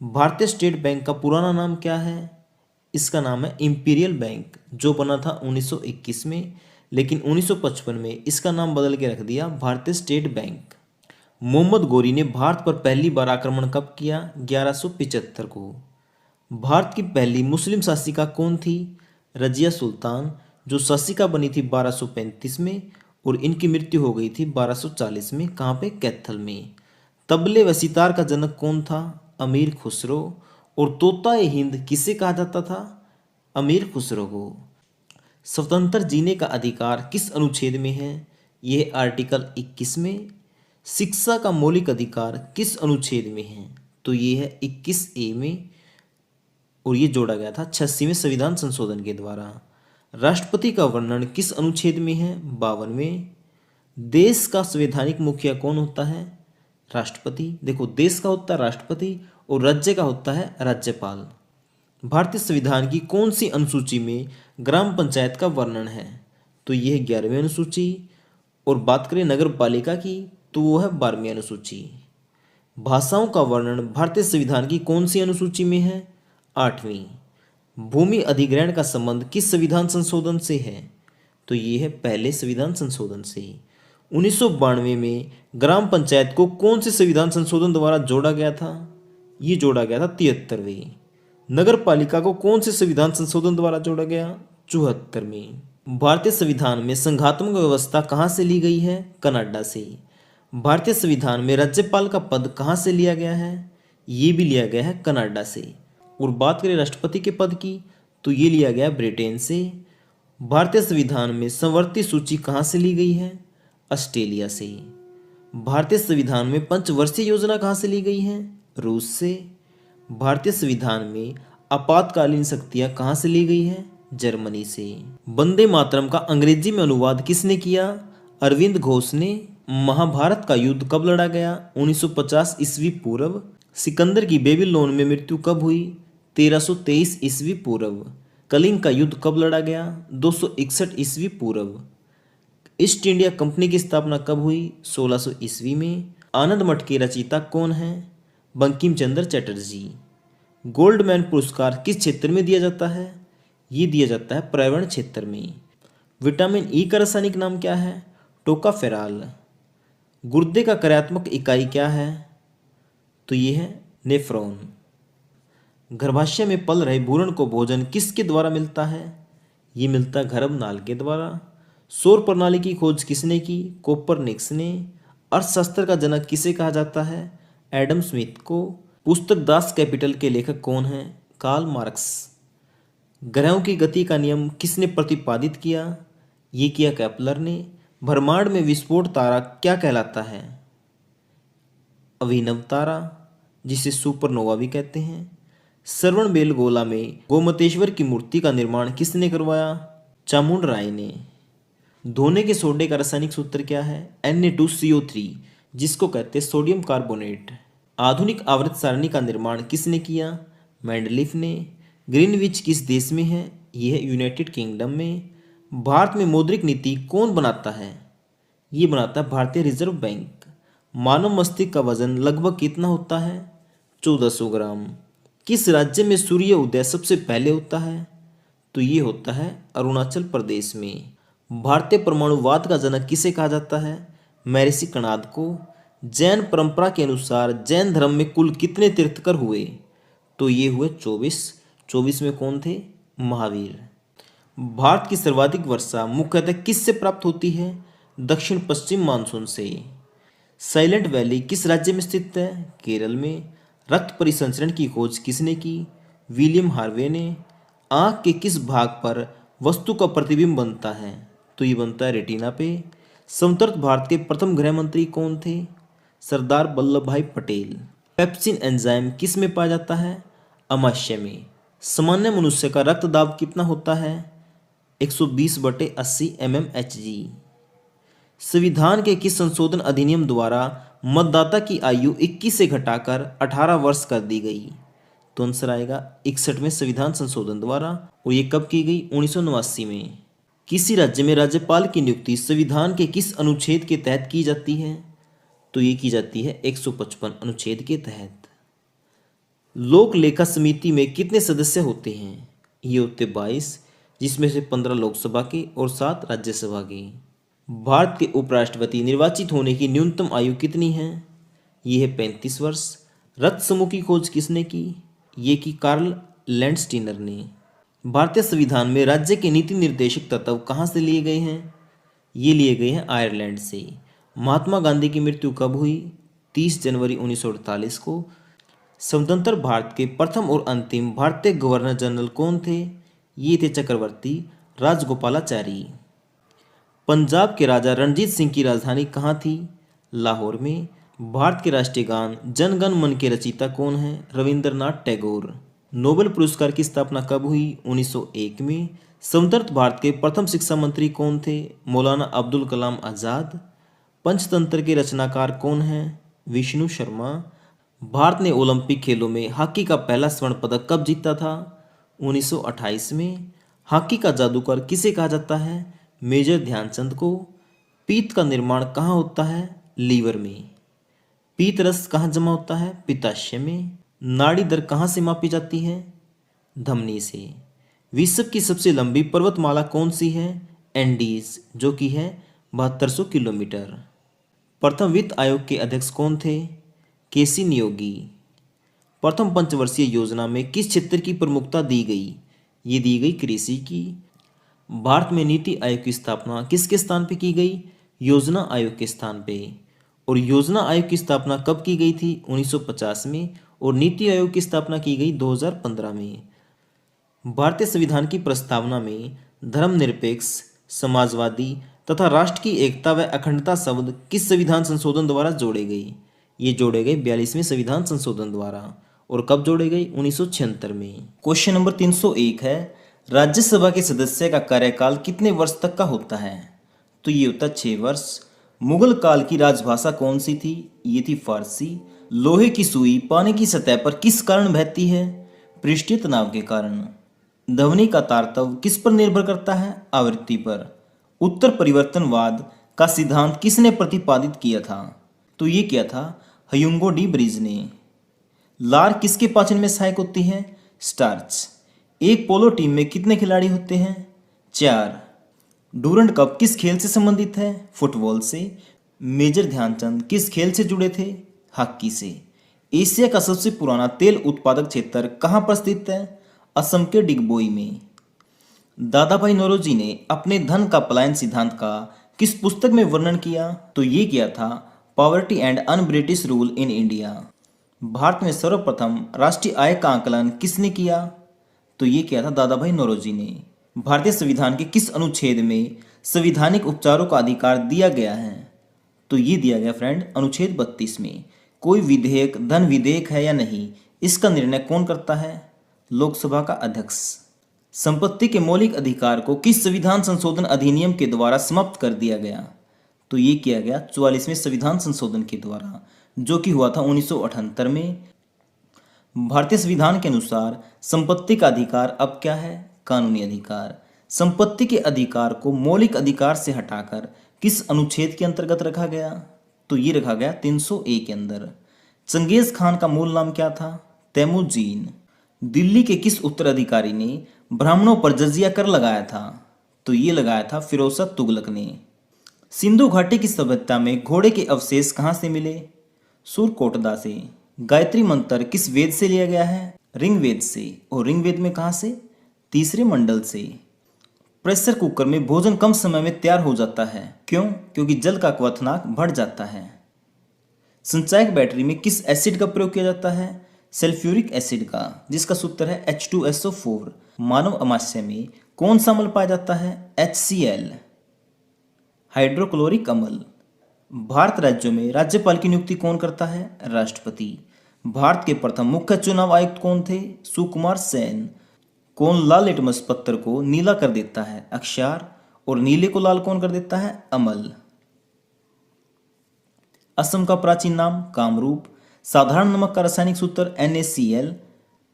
भारतीय स्टेट बैंक का पुराना नाम क्या है? इसका नाम है इंपीरियल बैंक, जो बना था 1921 में, लेकिन 1955 में इसका नाम बदल के रख दिया भारतीय स्टेट बैंक। मोहम्मद गोरी ने भारत पर पहली बार आक्रमण कब किया? 1175 को। भारत की पहली मुस्लिम शासिका कौन थी? रजिया सुल्तान, जो शासिका बनी थी 1235 में और इनकी मृत्यु हो गई थी 1240 में। कहाँ पे? कैथल में। तबले व सितार का जनक कौन था? अमीर खुसरो। और तोता ए हिंद किसे कहा जाता था? अमीर खुसरो को। स्वतंत्र जीने का अधिकार किस अनुच्छेद में है? यह आर्टिकल 21 में। शिक्षा का मौलिक अधिकार किस अनुच्छेद में है? तो ये है 21A में और ये जोड़ा गया था 86वें संविधान संशोधन के द्वारा। राष्ट्रपति का वर्णन किस अनुच्छेद में है? 52 में। देश का संवैधानिक मुखिया कौन होता है? राष्ट्रपति। देखो, देश का होता है राष्ट्रपति और राज्य का होता है राज्यपाल। भारतीय संविधान की कौन सी अनुसूची में ग्राम पंचायत का वर्णन है? तो यह 11वीं अनुसूची। और बात करें नगर पालिका की तो वो है 12वीं अनुसूची। भाषाओं का वर्णन भारतीय संविधान की कौन सी अनुसूची में है? 8वीं। भूमि अधिग्रहण का संबंध किस संविधान संशोधन से है? तो ये है पहले संविधान संशोधन से। 1992 में ग्राम पंचायत को कौन से संविधान संशोधन द्वारा जोड़ा गया था? ये जोड़ा गया था 73वें। नगर पालिका को कौन से संविधान संशोधन द्वारा जोड़ा गया? 74वें। भारतीय संविधान में संघात्मक व्यवस्था कहाँ से ली गई है? कनाडा से। भारतीय संविधान में राज्यपाल का पद कहाँ से लिया गया है? ये भी लिया गया है कनाडा से। और बात करें राष्ट्रपति के पद की, तो ये लिया गया ब्रिटेन से। भारतीय संविधान में संवर्ती सूची कहाँ से ली गई है? ऑस्ट्रेलिया से। भारतीय संविधान में पंचवर्षीय योजना कहाँ से ली गई है? रूस से। भारतीय संविधान में आपातकालीन शक्तियाँ कहाँ से ली गई है? जर्मनी से। वंदे मातरम का अंग्रेजी में अनुवाद किसने किया? अरविंद घोष ने। महाभारत का युद्ध कब लड़ा गया? 1950 ईस्वी पूर्व। सिकंदर की बेबीलोन में मृत्यु कब हुई? 1323 ईस्वी पूर्व। कलिंग का युद्ध कब लड़ा गया? 261 ईस्वी पूर्व। ईस्ट इंडिया कंपनी की स्थापना कब हुई? 1600 ईस्वी में। आनंद मठ के रचयिता कौन है? बंकिम चंद्र चटर्जी। गोल्डमैन पुरस्कार किस क्षेत्र में दिया जाता है? ये दिया जाता है पर्यावरण क्षेत्र में। विटामिन ई का रासायनिक नाम क्या है? टोकाफेराल। गुर्दे का कार्यात्मक इकाई क्या है? तो ये है नेफ्रॉन। गर्भाशय में पल रहे भ्रूण को भोजन किसके द्वारा मिलता है? ये मिलता है गर्भनाल के द्वारा। सौर प्रणाली की खोज किसने की? कोपरनिकस ने। अर्थशास्त्र का जनक किसे कहा जाता है? एडम स्मिथ को। पुस्तक दास कैपिटल के लेखक कौन हैं? Karl Marx. ग्रहों की गति का नियम किसने प्रतिपादित किया? ये किया केपलर ने। ब्रह्मांड में विस्फोट तारा क्या कहलाता है? अभिनव तारा, जिसे सुपरनोवा भी कहते हैं। श्रवणबेलगोला में गोमतेश्वर की मूर्ति का निर्माण किसने करवाया? चामुंड राय ने। धोने के सोडे का रासायनिक सूत्र क्या है? Na2CO3, जिसको कहते हैं सोडियम कार्बोनेट। आधुनिक आवर्त सारणी का निर्माण किसने किया? मेंडलीफ ने। ग्रीनविच किस देश में है? यह है यूनाइटेड किंगडम में। भारत में मौद्रिक नीति कौन बनाता है? ये बनाता है भारतीय रिजर्व बैंक। मानव मस्तिष्क का वजन लगभग कितना होता है? 1400 ग्राम। किस राज्य में सूर्य उदय सबसे पहले होता है? तो ये होता है अरुणाचल प्रदेश में। भारतीय परमाणुवाद का जनक किसे कहा जाता है? महर्षि कणाद को। जैन परंपरा के अनुसार जैन धर्म में कुल कितने तीर्थंकर हुए? तो ये हुए 24 में कौन थे? महावीर। भारत की सर्वाधिक वर्षा मुख्यतः किससे प्राप्त होती है? दक्षिण पश्चिम मानसून से। साइलेंट वैली किस राज्य में स्थित है? केरल में। रक्त परिसंचरण की खोज किसने की? विलियम हार्वे ने। आँख के किस भाग पर वस्तु का प्रतिबिंब बनता है? तो ये बनता है रेटिना पे। स्वतंत्र भारत के प्रथम गृह मंत्री कौन थे? सरदार वल्लभ भाई पटेल। पेप्सिन एंजाइम किस में पाया जाता है? अमाशय में। सामान्य मनुष्य का रक्त दाब कितना होता है? 120/80 mmHg। संविधान के किस संशोधन अधिनियम द्वारा मतदाता की आयु 21 से घटाकर 18 वर्ष कर दी गई? तो आंसर आएगा 61वें संविधान संशोधन द्वारा। और ये कब की गई? 1989 में। किसी राज्य में राज्यपाल की नियुक्ति संविधान के किस अनुच्छेद के तहत की जाती है? तो ये की जाती है 155 अनुच्छेद के तहत। लोक लेखा समिति में कितने सदस्य होते हैं? ये होते 22, जिसमें से 15 लोकसभा के और 7 राज्यसभा के। भारत के उपराष्ट्रपति निर्वाचित होने की न्यूनतम आयु कितनी है? ये है 35 वर्ष। रक्त समूह की खोज किसने की? ये की कार्ल लैंडस्टीनर ने। भारतीय संविधान में राज्य के नीति निर्देशक तत्व कहाँ से लिए गए हैं? ये लिए गए हैं आयरलैंड से। महात्मा गांधी की मृत्यु कब हुई? 30 जनवरी 1948 को। स्वतंत्र भारत के प्रथम और अंतिम भारतीय गवर्नर जनरल कौन थे? ये थे चक्रवर्ती राजगोपालाचारी। पंजाब के राजा रणजीत सिंह की राजधानी कहाँ थी? लाहौर में। भारत के राष्ट्रीय गान जन गण मन के रचयिता कौन है? रविंद्रनाथ टैगोर। नोबेल पुरस्कार की स्थापना कब हुई? 1901 में। स्वतंत्र भारत के प्रथम शिक्षा मंत्री कौन थे? मौलाना अब्दुल कलाम आज़ाद। पंचतंत्र के रचनाकार कौन हैं? विष्णु शर्मा। भारत ने ओलंपिक खेलों में हॉकी का पहला स्वर्ण पदक कब जीता था? 1928 में। हॉकी का जादूगर किसे कहा जाता है? मेजर ध्यानचंद को। पीत का निर्माण कहाँ होता है? लीवर में। पीत रस कहाँ जमा होता है? पित्ताशय में। नाड़ी दर कहाँ से मापी जाती है? धमनी से। विश्व की सबसे लंबी पर्वतमाला कौन सी है? एंडीज, जो कि है 7200 किलोमीटर। प्रथम वित्त आयोग के अध्यक्ष कौन थे? केसी नियोगी। प्रथम पंचवर्षीय योजना में किस क्षेत्र की प्रमुखता दी गई? ये दी गई कृषि की। भारत में नीति आयोग की स्थापना किसके स्थान पे की गई? योजना आयोग के स्थान पे। और योजना आयोग की स्थापना कब की गई थी? 1950 में। और नीति आयोग की स्थापना की गई 2015 में। भारतीय संविधान की प्रस्तावना में धर्मनिरपेक्ष, समाजवादी तथा राष्ट्र की एकता व अखंडता शब्द किस संविधान संशोधन द्वारा जोड़े गए? ये जोड़े गए 42वें संविधान संशोधन द्वारा। और कब जोड़े गए? 1976 में। क्वेश्चन नंबर 301 है, राज्यसभा के सदस्य का कार्यकाल कितने वर्ष तक का होता है? तो ये होता है 6 वर्ष। मुगल काल की राजभाषा कौन सी थी? ये थी फारसी। लोहे की सुई पानी की सतह पर किस कारण बहती है? पृष्ठीय तनाव के कारण। ध्वनि का तारतम्य किस पर निर्भर करता है? आवृत्ति पर। उत्तर परिवर्तनवाद का सिद्धांत किसने प्रतिपादित किया था? तो ये किया था ह्यूगो डी ब्रिज ने। लार किसके पाचन में सहायक होती है? स्टार्च। एक पोलो टीम में कितने खिलाड़ी होते हैं? 4। डूरंड कप किस खेल से संबंधित है? फुटबॉल से। मेजर ध्यानचंद किस खेल से जुड़े थे? हॉकी से। एशिया का सबसे पुराना तेल उत्पादक क्षेत्र कहाँ पर स्थित है? असम के डिगबोई में। दादा भाई नौरोजी ने अपने धन का पलायन सिद्धांत का किस पुस्तक में वर्णन किया? तो ये किया था poverty and un British rule in India. Bharat में सर्वप्रथम राष्ट्रीय आय का आकलन किसने किया? तो ये किया था दादा भाई नौरोजी ने। भारतीय संविधान के किस अनुच्छेद में संवैधानिक उपचारों का अधिकार दिया गया है? तो ये दिया गया फ्रेंड अनुच्छेद 32 में। कोई विधेयक धन विधेयक है या नहीं, इसका निर्णय कौन करता है? लोकसभा का अध्यक्ष। संपत्ति के मौलिक अधिकार को किस संविधान संशोधन अधिनियम के द्वारा समाप्त कर दिया गया? तो ये किया गया 44वें संविधान संशोधन के द्वारा, जो कि हुआ था 1978 में। भारतीय संविधान के अनुसार संपत्ति का अधिकार अब क्या है? कानूनी अधिकार। संपत्ति के अधिकार को मौलिक अधिकार से हटाकर किस अनुच्छेद के अंतर्गत रखा गया? तो ये रखा गया 301 के अंदर। चंगेज खान का मूल नाम क्या था? तैमूजीन। दिल्ली के किस उत्तराधिकारी ने ब्राह्मणों पर जजिया कर लगाया था? तो ये लगाया था फिरोज शाह तुगलक ने। सिंधु घाटी की सभ्यता में घोड़े के अवशेष कहाँ से मिले? सुरकोटदा से। गायत्री मंत्र किस वेद से लिया गया है? ऋग्वेद से। और ऋग्वेद में कहाँ से? तीसरे मंडल से। प्रेशर कुकर में भोजन कम समय में तैयार हो जाता है, क्यों? क्योंकि जल का क्वथनांक बढ़ जाता है। संचायक बैटरी में किस एसिड का प्रयोग किया जाता है? सल्फ्यूरिक एसिड का, जिसका सूत्र है H2SO4। मानव अमाशय में कौन सा अम्ल पाया जाता है? HCl, हाइड्रोक्लोरिक अम्ल। भारत राज्यों में राज्यपाल की नियुक्ति कौन करता है? राष्ट्रपति। भारत के प्रथम मुख्य चुनाव आयुक्त कौन थे? सुकुमार सेन। कौन लाल लिटमस पत्थर को नीला कर देता है? अक्षार। और नीले को लाल कौन कर देता है? अमल। असम का प्राचीन नाम? कामरूप। साधारण नमक का रासायनिक सूत्र NaCl।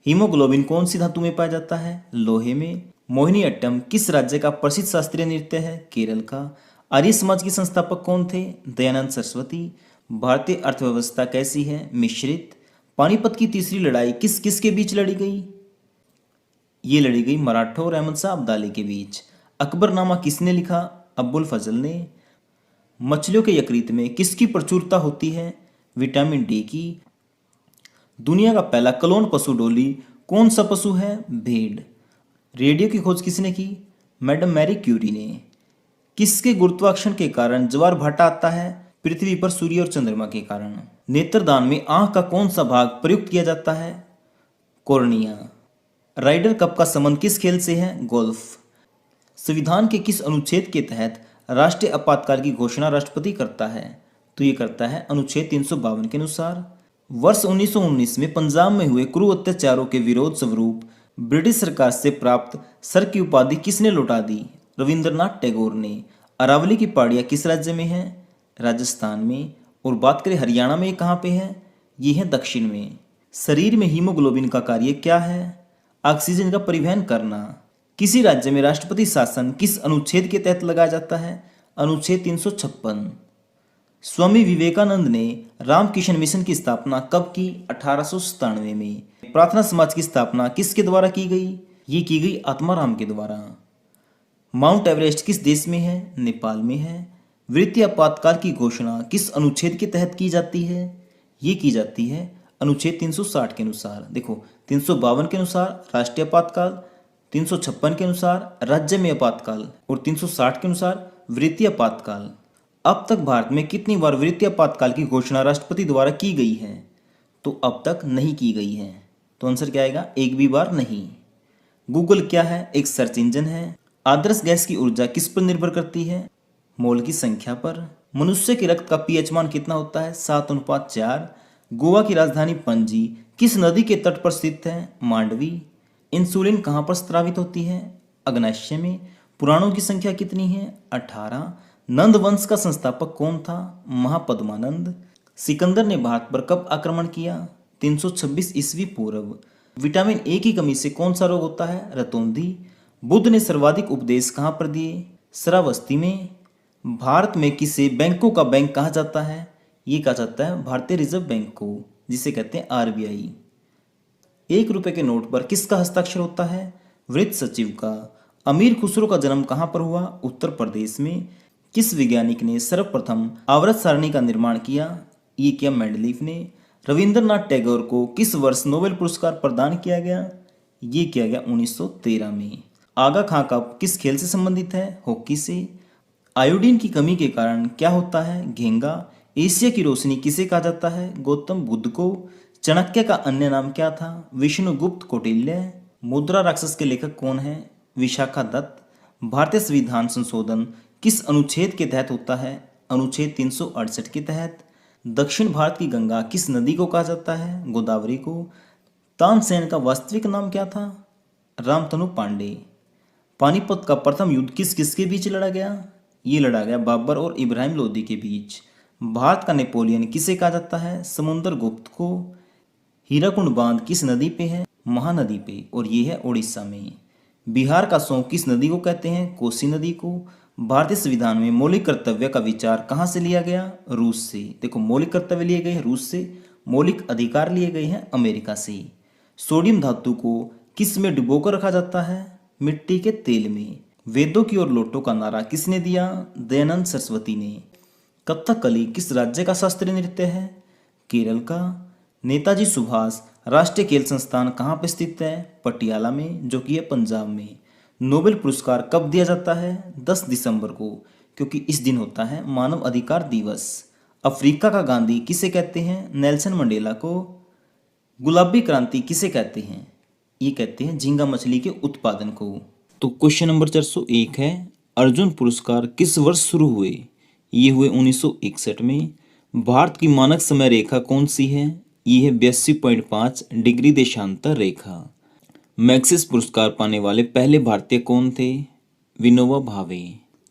हीमोग्लोबिन कौन सी धातु में पाया जाता है? लोहे में। मोहिनीअट्टम किस राज्य का प्रसिद्ध शास्त्रीय नृत्य है? केरल का। आर्य समाज के संस्थापक कौन थे? दयानंद सरस्वती। भारतीय अर्थव्यवस्था कैसी है? मिश्रित। पानीपत की तीसरी लड़ाई किस किस के बीच लड़ी गई? ये लड़ी गई मराठों और अहमद शाह अब्दाली के बीच। अकबरनामा किसने लिखा? अब्बुल फजल ने। मछलियों के यकृत में किसकी प्रचुरता होती है? विटामिन डी की। दुनिया का पहला क्लोन पशु डोली कौन सा पशु है? भेड़। रेडियो की खोज किसने की? मैडम मैरी क्यूरी ने। किसके गुरुत्वाकर्षण के कारण ज्वार भाटा आता है? पृथ्वी पर सूर्य और चंद्रमा के कारण। नेत्रदान में आंख का कौन सा भाग प्रयुक्त किया जाता है? कॉर्निया। राइडर कप का संबंध किस खेल से है? गोल्फ। संविधान के किस अनुच्छेद के तहत राष्ट्रीय आपातकाल की घोषणा राष्ट्रपति करता है? तो ये करता है अनुच्छेद 352 के अनुसार। वर्ष 1919 में पंजाब में हुए क्रूर अत्याचारों के विरोध स्वरूप ब्रिटिश सरकार से प्राप्त सर की उपाधि किसने लौटा दी? रविंद्रनाथ टैगोर ने। अरावली की पहाड़ियाँ किस राज्य में है? राजस्थान में। और बात करें हरियाणा में कहाँ पे है? ये है दक्षिण में। शरीर में हीमोग्लोबिन का कार्य क्या है? ऑक्सीजन का परिवहन करना। किसी राज्य में राष्ट्रपति शासन किस अनुच्छेद के तहत लगाया जाता है? अनुच्छेद 356। स्वामी विवेकानंद ने रामकृष्ण मिशन की स्थापना कब की? 1897 में। प्रार्थना समाज की स्थापना किसके द्वारा की गई? ये की गई आत्माराम के द्वारा। माउंट एवरेस्ट किस देश में है? नेपाल में है। वृत्तीय आपातकाल की घोषणा किस अनुच्छेद के तहत की जाती है? ये की जाती है अनुच्छेद 360 के अनुसार। देखो, 352 के अनुसार राष्ट्रीय आपातकाल, 356 के अनुसार राज्य में आपातकाल और 360 के अनुसार वृत्तीय आपातकाल। अब तक भारत में कितनी बार वृत्तीय आपातकाल की घोषणा राष्ट्रपति द्वारा की गई है? तो अब तक नहीं की गई है। तो आंसर क्या आएगा? एक भी बार नहीं। गूगल क्या है? एक सर्च इंजन है। आदर्श गैस की ऊर्जा किस पर निर्भर करती है? मोल की संख्या पर। मनुष्य के रक्त का पीएच मान कितना होता है? 7:4। गोवा की राजधानी पणजी किस नदी के तट पर स्थित है? मांडवी। इंसुलिन कहाँ पर स्रावित होती है? अग्नाशय में। पुराणों की संख्या कितनी है? 18। नंद वंश का संस्थापक कौन था? महापद्मानंद। सिकंदर ने भारत पर कब आक्रमण किया? 326 ईस्वी पूर्व। विटामिन ए की कमी से कौन सा रोग होता है? रतौंधी। बुद्ध ने सर्वाधिक उपदेश कहाँ पर दिए? श्रावस्ती में। भारत में किसे बैंकों का बैंक कहा जाता है? ये कहा जाता है भारतीय रिजर्व बैंक को, जिसे कहते हैं आरबीआई। 1 रुपए के नोट पर किसका हस्ताक्षर होता है? वृत्त सचिव का। अमीर खुसरो का जन्म कहाँ पर हुआ? उत्तर प्रदेश में। किस वैज्ञानिक ने सर्वप्रथम आवर्त सारणी का निर्माण किया? ये किया मेंडलीफ ने। रविंद्रनाथ टैगोर को किस वर्ष नोबेल पुरस्कार प्रदान किया गया? ये किया गया 1913 में। आगा खां कप किस खेल से संबंधित है? हॉकी से। आयोडीन की कमी के कारण क्या होता है? घेंगा। एशिया की रोशनी किसे कहा जाता है? गौतम बुद्ध को। चाणक्य का अन्य नाम क्या था? विष्णुगुप्त कौटिल्य। मुद्रा राक्षस के लेखक कौन है? विशाखा दत्त। भारतीय संविधान संशोधन किस अनुच्छेद के तहत होता है? अनुच्छेद 368 के तहत। दक्षिण भारत की गंगा किस नदी को कहा जाता है? गोदावरी को। तानसेन का वास्तविक नाम क्या था? रामतनु पांडे। पानीपत का प्रथम युद्ध किस किस के बीच लड़ा गया? ये लड़ा गया बाबर और इब्राहिम लोदी के बीच। भारत का नेपोलियन किसे कहा जाता है? समुद्रगुप्त को। हीराकुंड बांध किस नदी पे है? महानदी पे, और ये है उड़ीसा में। बिहार का सौंफ किस नदी को कहते हैं? कोसी नदी को। भारतीय संविधान में मौलिक कर्तव्य का विचार कहाँ से लिया गया? रूस से। देखो, मौलिक कर्तव्य लिए गए हैं रूस से, मौलिक अधिकार लिए गए हैं अमेरिका से। सोडियम धातु को किस में डुबोकर रखा जाता है? मिट्टी के तेल में। वेदों की ओर लौटो का नारा किसने दिया? दयानंद सरस्वती ने। कथकली किस राज्य का शास्त्रीय नृत्य है? केरल का। नेताजी सुभाष राष्ट्रीय खेल संस्थान कहाँ पर स्थित है? पटियाला में, जो कि है पंजाब में। नोबेल पुरस्कार कब दिया जाता है? 10 दिसंबर को, क्योंकि इस दिन होता है मानव अधिकार दिवस। अफ्रीका का गांधी किसे कहते हैं? नेल्सन मंडेला को। गुलाबी क्रांति किसे कहते हैं? ये कहते हैं झींगा मछली के उत्पादन को। तो क्वेश्चन नंबर 401 है, अर्जुन पुरस्कार किस वर्ष शुरू हुए? ये हुए 1961 में। भारत की मानक समय रेखा कौन सी है? ये है 82.5 डिग्री देशांतर रेखा। मैग्सेस पुरस्कार पाने वाले पहले भारतीय कौन थे? विनोबा भावे।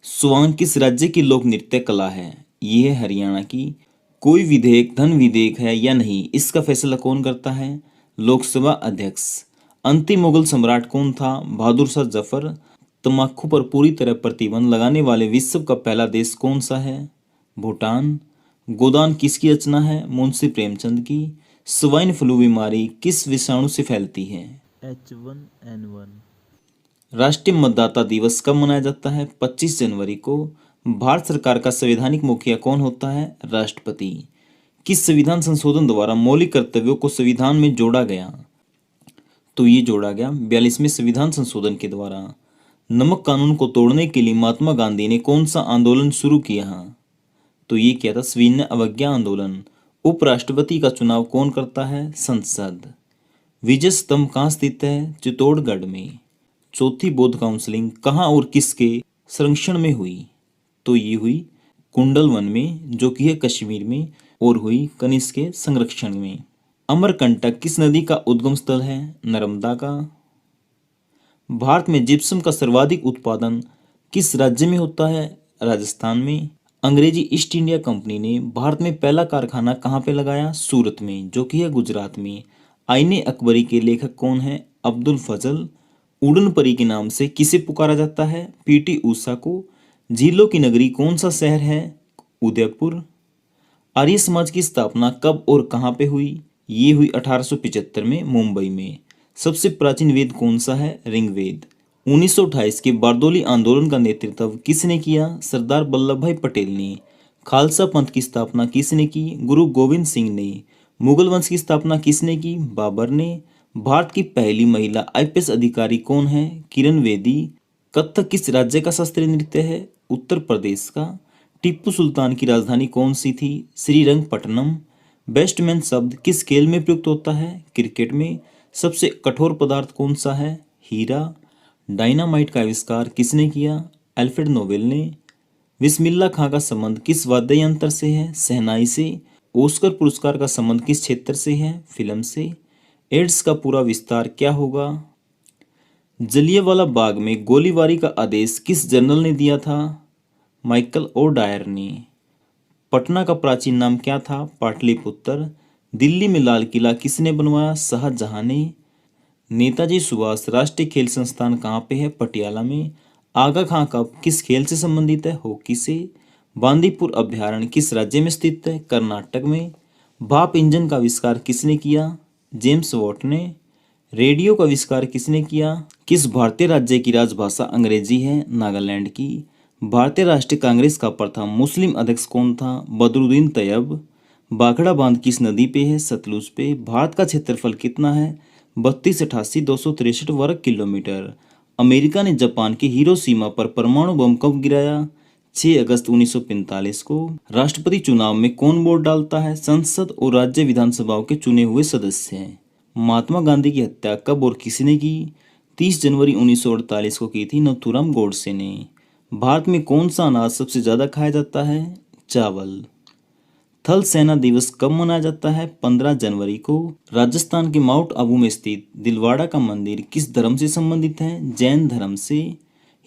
स्वांग किस राज्य की लोक नृत्य कला है? ये है हरियाणा की। कोई विधेयक धन विधेयक है या नहीं, इसका फैसला कौन करता है? लोकसभा अध्यक्ष। अंतिम मुगल सम्राट कौन था? बहादुर शाह जफर। तम्बाकू पर पूरी तरह प्रतिबंध लगाने वाले विश्व का पहला देश कौन सा है? भूटान। गोदान किसकी रचना है? मुंशी प्रेमचंद की। स्वाइन फ्लू बीमारी किस विषाणु से फैलती है? H1N1। राष्ट्रीय मतदाता दिवस कब मनाया जाता है? 25 जनवरी को। भारत सरकार का संवैधानिक मुखिया कौन होता है? राष्ट्रपति। किस संविधान संशोधन द्वारा मौलिक कर्तव्यों को संविधान में जोड़ा गया? तो ये जोड़ा गया 42वें संविधान संशोधन के द्वारा। नमक कानून को तोड़ने के लिए महात्मा गांधी ने कौन सा आंदोलन शुरू किया? तो ये किया था सविनय अवज्ञा आंदोलन। उपराष्ट्रपति का चुनाव कौन करता है? संसद। विजय स्तंभ कहाँ स्थित है? चित्तौड़गढ़ में। चौथी बौद्ध काउंसलिंग कहाँ और किसके संरक्षण में हुई? तो ये हुई कुंडल वन में, जो कि है कश्मीर में, और हुई कनिष्क के संरक्षण में। अमरकंटक किस नदी का उद्गम स्थल है? नर्मदा का। भारत में जिप्सम का सर्वाधिक उत्पादन किस राज्य में होता है? राजस्थान में। अंग्रेजी ईस्ट इंडिया कंपनी ने भारत में पहला कारखाना कहाँ पे लगाया? सूरत में, जो कि है गुजरात में। आईने अकबरी के लेखक कौन है? अब्दुल फजल। उड़न परी के नाम से किसे पुकारा जाता है? पीटी उषा को। झीलों की नगरी कौन सा शहर है? उदयपुर। आर्य समाज की स्थापना कब और कहाँ पे हुई? ये हुई 1875 में मुंबई में। सबसे प्राचीन वेद कौन सा है? ऋग्वेद। 1928 के बारडोली आंदोलन का नेतृत्व किसने किया? सरदार वल्लभ भाई पटेल ने। खालसा पंथ की स्थापना किसने की? गुरु गोविंद सिंह ने। मुगल वंश की स्थापना किसने की? बाबर ने। भारत की पहली महिला आईपीएस अधिकारी कौन है? किरण बेदी। कथक किस राज्य का शास्त्रीय नृत्य है? उत्तर प्रदेश का। टीपू सुल्तान की राजधानी कौन सी थी? श्रीरंगपट्टनम। बेस्टमैन शब्द किस खेल में प्रयुक्त होता है? क्रिकेट में। सबसे कठोर पदार्थ कौन सा है? हीरा। डायनामाइट का आविष्कार किसने किया? अल्फ्रेड नोबेल ने। बिस्मिल्लाह खां का संबंध किस वाद्य यंत्र से है? शहनाई से। ऑस्कर पुरस्कार का संबंध किस क्षेत्र से है? फिल्म से। एड्स का पूरा विस्तार क्या होगा? जलियांवाला बाग में गोलीबारी का आदेश किस जनरल ने दिया था? माइकल ओ डायर ने। पटना का प्राचीन नाम क्या था? पाटलिपुत्र। दिल्ली में लाल किला किसने बनवाया? शाहजहां ने। नेताजी सुभाष राष्ट्रीय खेल संस्थान कहाँ पे है? पटियाला में। आगा खां कप किस खेल से संबंधित है? हॉकी से। बांदीपुर अभयारण्य किस राज्य में स्थित है? कर्नाटक में। भाप इंजन का आविष्कार किसने किया? जेम्स वॉट ने। रेडियो का आविष्कार किसने किया? किस भारतीय राज्य की राजभाषा अंग्रेजी है? नागालैंड की। भारतीय राष्ट्रीय कांग्रेस का प्रथम मुस्लिम अध्यक्ष कौन था? बदरुद्दीन तैयब। बाघड़ा बांध किस नदी पे है? सतलुज पे। भारत का क्षेत्रफल कितना है? 32,88,263 वर्ग किलोमीटर। अमेरिका ने जापान के हिरोशिमा पर परमाणु बम कब गिराया? 6 अगस्त 1945 को। राष्ट्रपति चुनाव में कौन वोट डालता है? संसद और राज्य विधानसभाओं के चुने हुए सदस्य हैं। महात्मा गांधी की हत्या कब और किसने की? 30 जनवरी 1948 को की थी नथुराम गोडसे ने। भारत में कौन सा अनाज सबसे ज्यादा खाया जाता है? चावल। थल सेना दिवस कब मनाया जाता है? 15 जनवरी को। राजस्थान के माउंट आबू में स्थित दिलवाड़ा का मंदिर किस धर्म से संबंधित है? जैन धर्म से।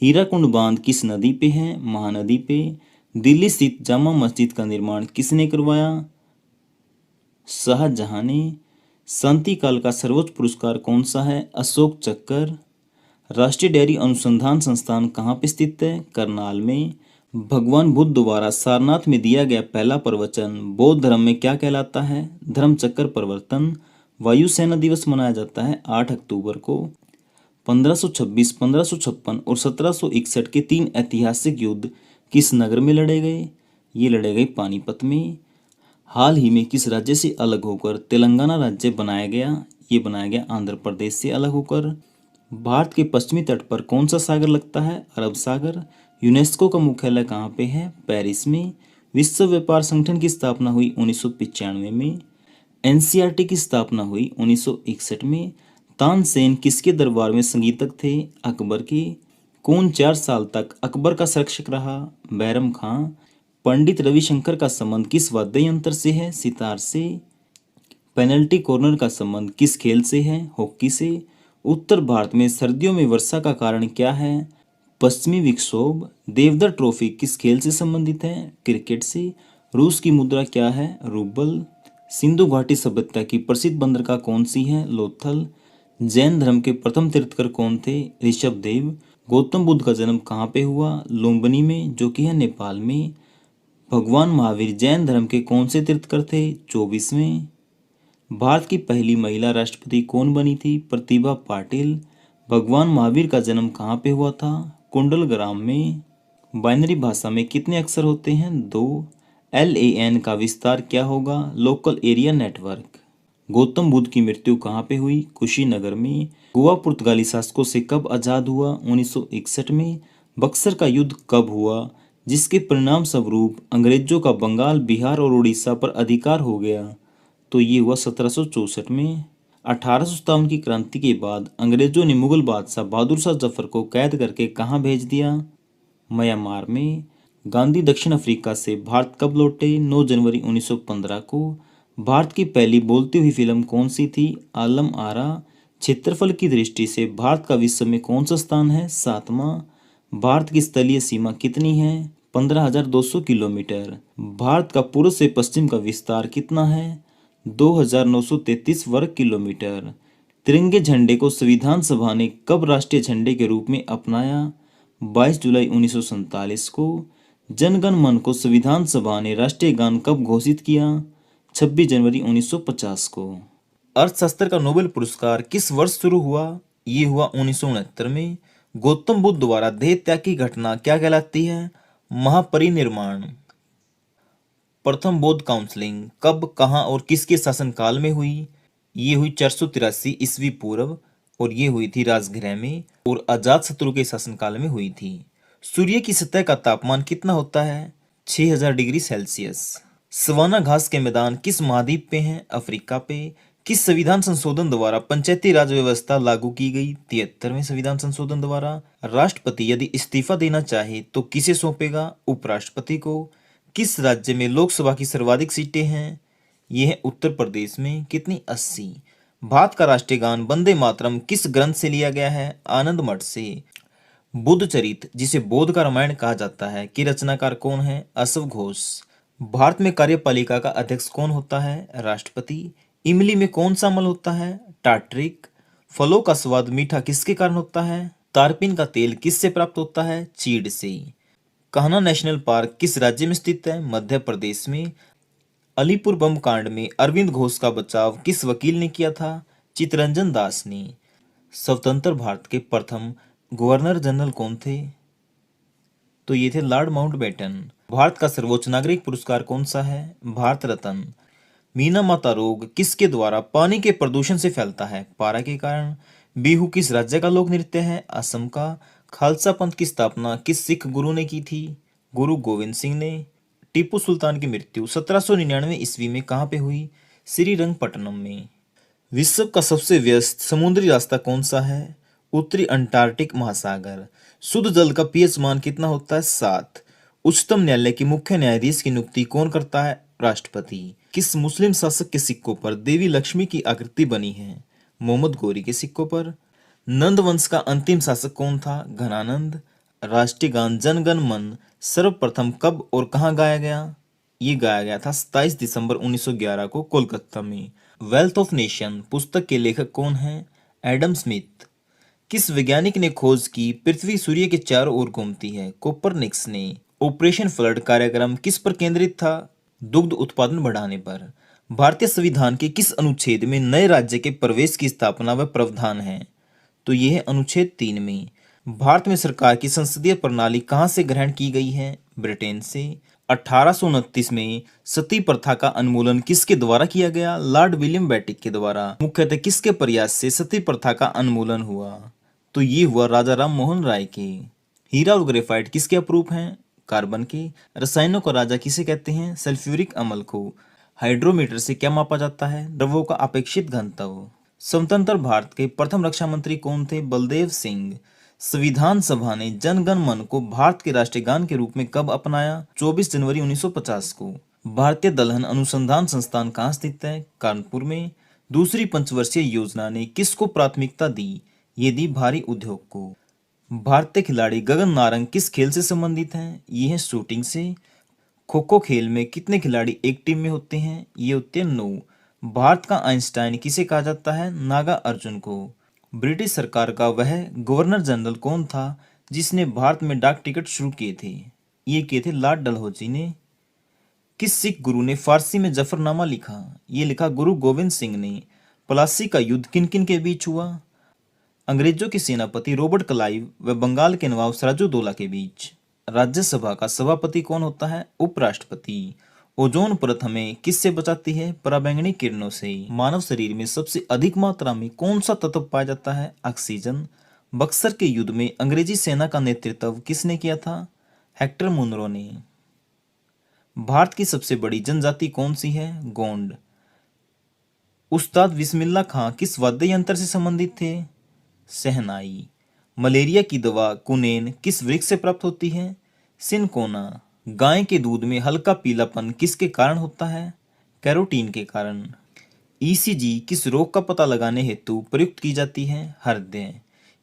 हीराकुंड बांध किस नदी पे है? महानदी पे। दिल्ली स्थित जामा मस्जिद का निर्माण किसने करवाया? शाहजहां ने। शांति काल का सर्वोच्च पुरस्कार कौन सा है? अशोक चक्र। राष्ट्रीय डेयरी अनुसंधान संस्थान कहाँ पे स्थित है? करनाल में। भगवान बुद्ध द्वारा सारनाथ में दिया गया पहला प्रवचन बौद्ध धर्म में क्या कहलाता है? धर्मचक्र प्रवर्तन। वायुसेना दिवस मनाया जाता है 8 अक्टूबर को। 1526, 1556 और 1761 के 3 ऐतिहासिक युद्ध किस नगर में लड़े गए? ये लड़े गए पानीपत में। हाल ही में किस राज्य से अलग होकर तेलंगाना राज्य बनाया गया? ये बनाया गया आंध्र प्रदेश से अलग होकर। भारत के पश्चिमी तट पर कौन सा सागर लगता है? अरब सागर। यूनेस्को का मुख्यालय कहाँ पे है? पेरिस में। विश्व व्यापार संगठन की स्थापना हुई 1995 में। एनसीईआरटी की स्थापना हुई 1961 में। तानसेन किसके दरबार में संगीतज्ञ थे? अकबर के। कौन 4 साल तक अकबर का संरक्षक रहा? बैरम खां। पंडित रविशंकर का संबंध किस वाद्य यंत्र से है? सितार से। पेनल्टी कॉर्नर का संबंध किस खेल से है? हॉकी से। उत्तर भारत में सर्दियों में वर्षा का कारण क्या है? पश्चिमी विक्षोभ। देवधर ट्रॉफी किस खेल से संबंधित है? क्रिकेट से। रूस की मुद्रा क्या है? रूबल। सिंधु घाटी सभ्यता की प्रसिद्ध बंदरगाह कौन सी है? लोथल। जैन धर्म के प्रथम तीर्थकर कौन थे? ऋषभदेव। गौतम बुद्ध का जन्म कहाँ पे हुआ? लुम्बिनी में, जो कि है नेपाल में। भगवान महावीर जैन धर्म के कौन से तीर्थकर थे? 24वें। भारत की पहली महिला राष्ट्रपति कौन बनी थी? प्रतिभा पाटिल। भगवान महावीर का जन्म कहाँ पे हुआ था? कुंडलग्राम में। बाइनरी भाषा में कितने अक्षर होते हैं? 2। LAN का विस्तार क्या होगा? Local area network. Gautam Buddha की मृत्यु कहाँ पे हुई? कुशीनगर में। गोवा पुर्तगाली शासकों से कब आजाद हुआ? 1961 में। बक्सर का युद्ध कब हुआ, जिसके परिणाम स्वरूप अंग्रेजों का बंगाल, बिहार और उड़ीसा पर अधिकार हो गया? तो ये हुआ 1764 में। 1857 की क्रांति के बाद अंग्रेजों ने मुगल बादशाह बहादुर शाह जफर को कैद करके कहाँ भेज दिया? म्यांमार में। गांधी दक्षिण अफ्रीका से भारत कब लौटे? 9 जनवरी 1915 को। भारत की पहली बोलती हुई फिल्म कौन सी थी? आलम आरा। क्षेत्रफल की दृष्टि से भारत का विश्व में कौन सा स्थान है? 7वां। भारत की स्थलीय सीमा कितनी है? 15,200 किलोमीटर। भारत का पूर्व से पश्चिम का विस्तार कितना है? 2,933 वर्ग किलोमीटर। तिरंगे झंडे को संविधान सभा ने कब राष्ट्रीय झंडे के रूप में अपनाया? 22 जुलाई 1947 को। जनगण मन को संविधान सभा ने राष्ट्रीय गान कब घोषित किया? 26 जनवरी 1950 को। अर्थशास्त्र का नोबेल पुरस्कार किस वर्ष शुरू हुआ? ये हुआ 1969 में। गौतम बुद्ध द्वारा देह त्याग की घटना क्या कहलाती है? महापरिनिर्वाण। प्रथम बौद्ध काउंसिलिंग कब, कहाँ और किसके शासनकाल में हुई? ये हुई 483 ईस्वी पूर्व और ये हुई थी राजगृह में और अजातशत्रु के शासनकाल में हुई थी। सूर्य की सतह का तापमान कितना होता है? 6000 डिग्री सेल्सियस। सवाना घास के मैदान किस महाद्वीप पे हैं? अफ्रीका पे। किस संविधान संशोधन द्वारा पंचायती राज व्यवस्था लागू की गई? 73वें संविधान संशोधन द्वारा। राष्ट्रपति यदि इस्तीफा देना चाहे तो किसे सौंपेगा? उपराष्ट्रपति को। किस राज्य में लोकसभा की सर्वाधिक सीटें हैं? यह है उत्तर प्रदेश में। कितनी? 80। भारत का राष्ट्रीय गान वंदे मातरम किस ग्रंथ से लिया गया है? आनंद मठ से। बुद्ध चरित जिसे बौद्ध का रामायण कहा जाता है कि रचनाकार कौन है? अश्व घोष। भारत में कार्यपालिका का अध्यक्ष कौन होता है? राष्ट्रपति। इमली में कौन सा अम्ल होता है? टार्ट्रिक। फलों का स्वाद मीठा किसके कारण होता है? तारपीन का तेल किससे प्राप्त होता है? चीड़ से। कान्हा नेशनल पार्क किस राज्य में स्थित है? मध्य प्रदेश में। अलीपुर बम कांड में अरविंद घोष का बचाव किस वकील ने किया था? चित्तरंजन दास ने। स्वतंत्र भारत के प्रथम गवर्नर जनरल कौन थे? तो ये थे लॉर्ड माउंटबेटन। भारत का सर्वोच्च नागरिक पुरस्कार कौन सा है? भारत रत्न। मीना माता रोग किसके द्वारा पानी के प्रदूषण से फैलता है? पारा के कारण। बिहू किस राज्य का लोक नृत्य है? असम का। खालसा पंथ की स्थापना किस सिख गुरु ने की थी? गुरु गोविंद सिंह ने। टीपू सुल्तान की मृत्यु 1799 ईस्वी में कहाँ पे हुई? श्रीरंगपट्टनम में। विश्व का सबसे व्यस्त समुद्री रास्ता कौन सा है? उत्तरी अंटार्कटिक महासागर। शुद्ध जल का पीएच मान कितना होता है? 7। उच्चतम न्यायालय के मुख्य न्यायाधीश की नियुक्ति कौन करता है? राष्ट्रपति। किस मुस्लिम शासक के सिक्कों पर देवी लक्ष्मी की आकृति बनी है? मोहम्मद गौरी के सिक्कों पर। नंद वंश का अंतिम शासक कौन था? घनानंद। राष्ट्रीय गान जन गण मन सर्वप्रथम कब और कहाँ गाया गया? ये गाया गया था 27 दिसंबर 1911 को कोलकाता में। वेल्थ ऑफ नेशन पुस्तक के लेखक कौन हैं? Adam Smith. किस वैज्ञानिक ने खोज की पृथ्वी सूर्य के चारों ओर घूमती है? कोपरनिकस ने। ऑपरेशन फ्लड कार्यक्रम किस पर केंद्रित था? दुग्ध उत्पादन बढ़ाने पर। भारतीय संविधान के किस अनुच्छेद में नए राज्य के प्रवेश की स्थापना व प्रावधान है? तो यह है अनुच्छेद 3 में। भारत में सरकार की संसदीय प्रणाली कहाँ से ग्रहण की गई है? ब्रिटेन से। 1829 में सती प्रथा का उन्मूलन किसके द्वारा किया गया? लॉर्ड विलियम बेटिक के द्वारा। मुख्यतः किसके प्रयास से सती प्रथा का उन्मूलन हुआ? तो ये हुआ राजा राम मोहन राय के। हीरा और ग्रेफाइट किसके अपरूप हैं? कार्बन के। रसायनों का राजा किसे कहते हैं? सल्फ्यूरिक अम्ल को। हाइड्रोमीटर से क्या मापा जाता है? द्रव्यों का अपेक्षित घनत्व। स्वतंत्र भारत के प्रथम रक्षा मंत्री कौन थे? बलदेव सिंह। संविधान सभा ने जन गण मन को भारत के राष्ट्रीय गान के रूप में कब अपनाया? 24 जनवरी 1950 को। भारतीय दलहन अनुसंधान संस्थान कहाँ स्थित है? कानपुर में। दूसरी पंचवर्षीय योजना ने किसको प्राथमिकता दी? ये दी भारी उद्योग को। भारतीय खिलाड़ी गगन नारंग किस खेल से संबंधित हैं? ये है शूटिंग से। खो खो खेल में कितने खिलाड़ी एक टीम में होते हैं? ये होते हैं 9। भारत का आइंस्टाइन किसे कहा जाता है? नागा अर्जुन को। ब्रिटिश सरकार का वह गवर्नर जनरल कौन था जिसने भारत में डाक टिकट शुरू किए थे? ये किए थे लॉर्ड डलहौजी ने। किस सिख गुरु ने फारसी में जफरनामा लिखा? ये लिखा गुरु गोविंद सिंह ने। प्लासी का युद्ध किन किन के बीच हुआ? अंग्रेजों के सेनापति रॉबर्ट क्लाइव व बंगाल के नवाब सिराजुद्दौला के बीच। राज्यसभा का सभापति कौन होता है? उपराष्ट्रपति। ओजोन परत हमें किससे बचाती है? पराबैंगनी किरणों से। मानव शरीर में सबसे अधिक मात्रा में कौन सा तत्व पाया जाता है? ऑक्सीजन। बक्सर के युद्ध में अंग्रेजी सेना का नेतृत्व किसने किया था? हेक्टर मुनरो ने। भारत की सबसे बड़ी जनजाति कौन सी है? गोंड। उस्ताद बिस्मिल्लाह खां किस वाद्य यंत्र से संबंधित थे? शहनाई। मलेरिया की दवा कुनेन किस वृक्ष से प्राप्त होती है? सिनकोना। गाय के दूध में हल्का पीलापन किसके कारण होता है? कैरोटीन के कारण। ईसीजी किस रोग का पता लगाने हेतु प्रयुक्त की जाती है? हृदय।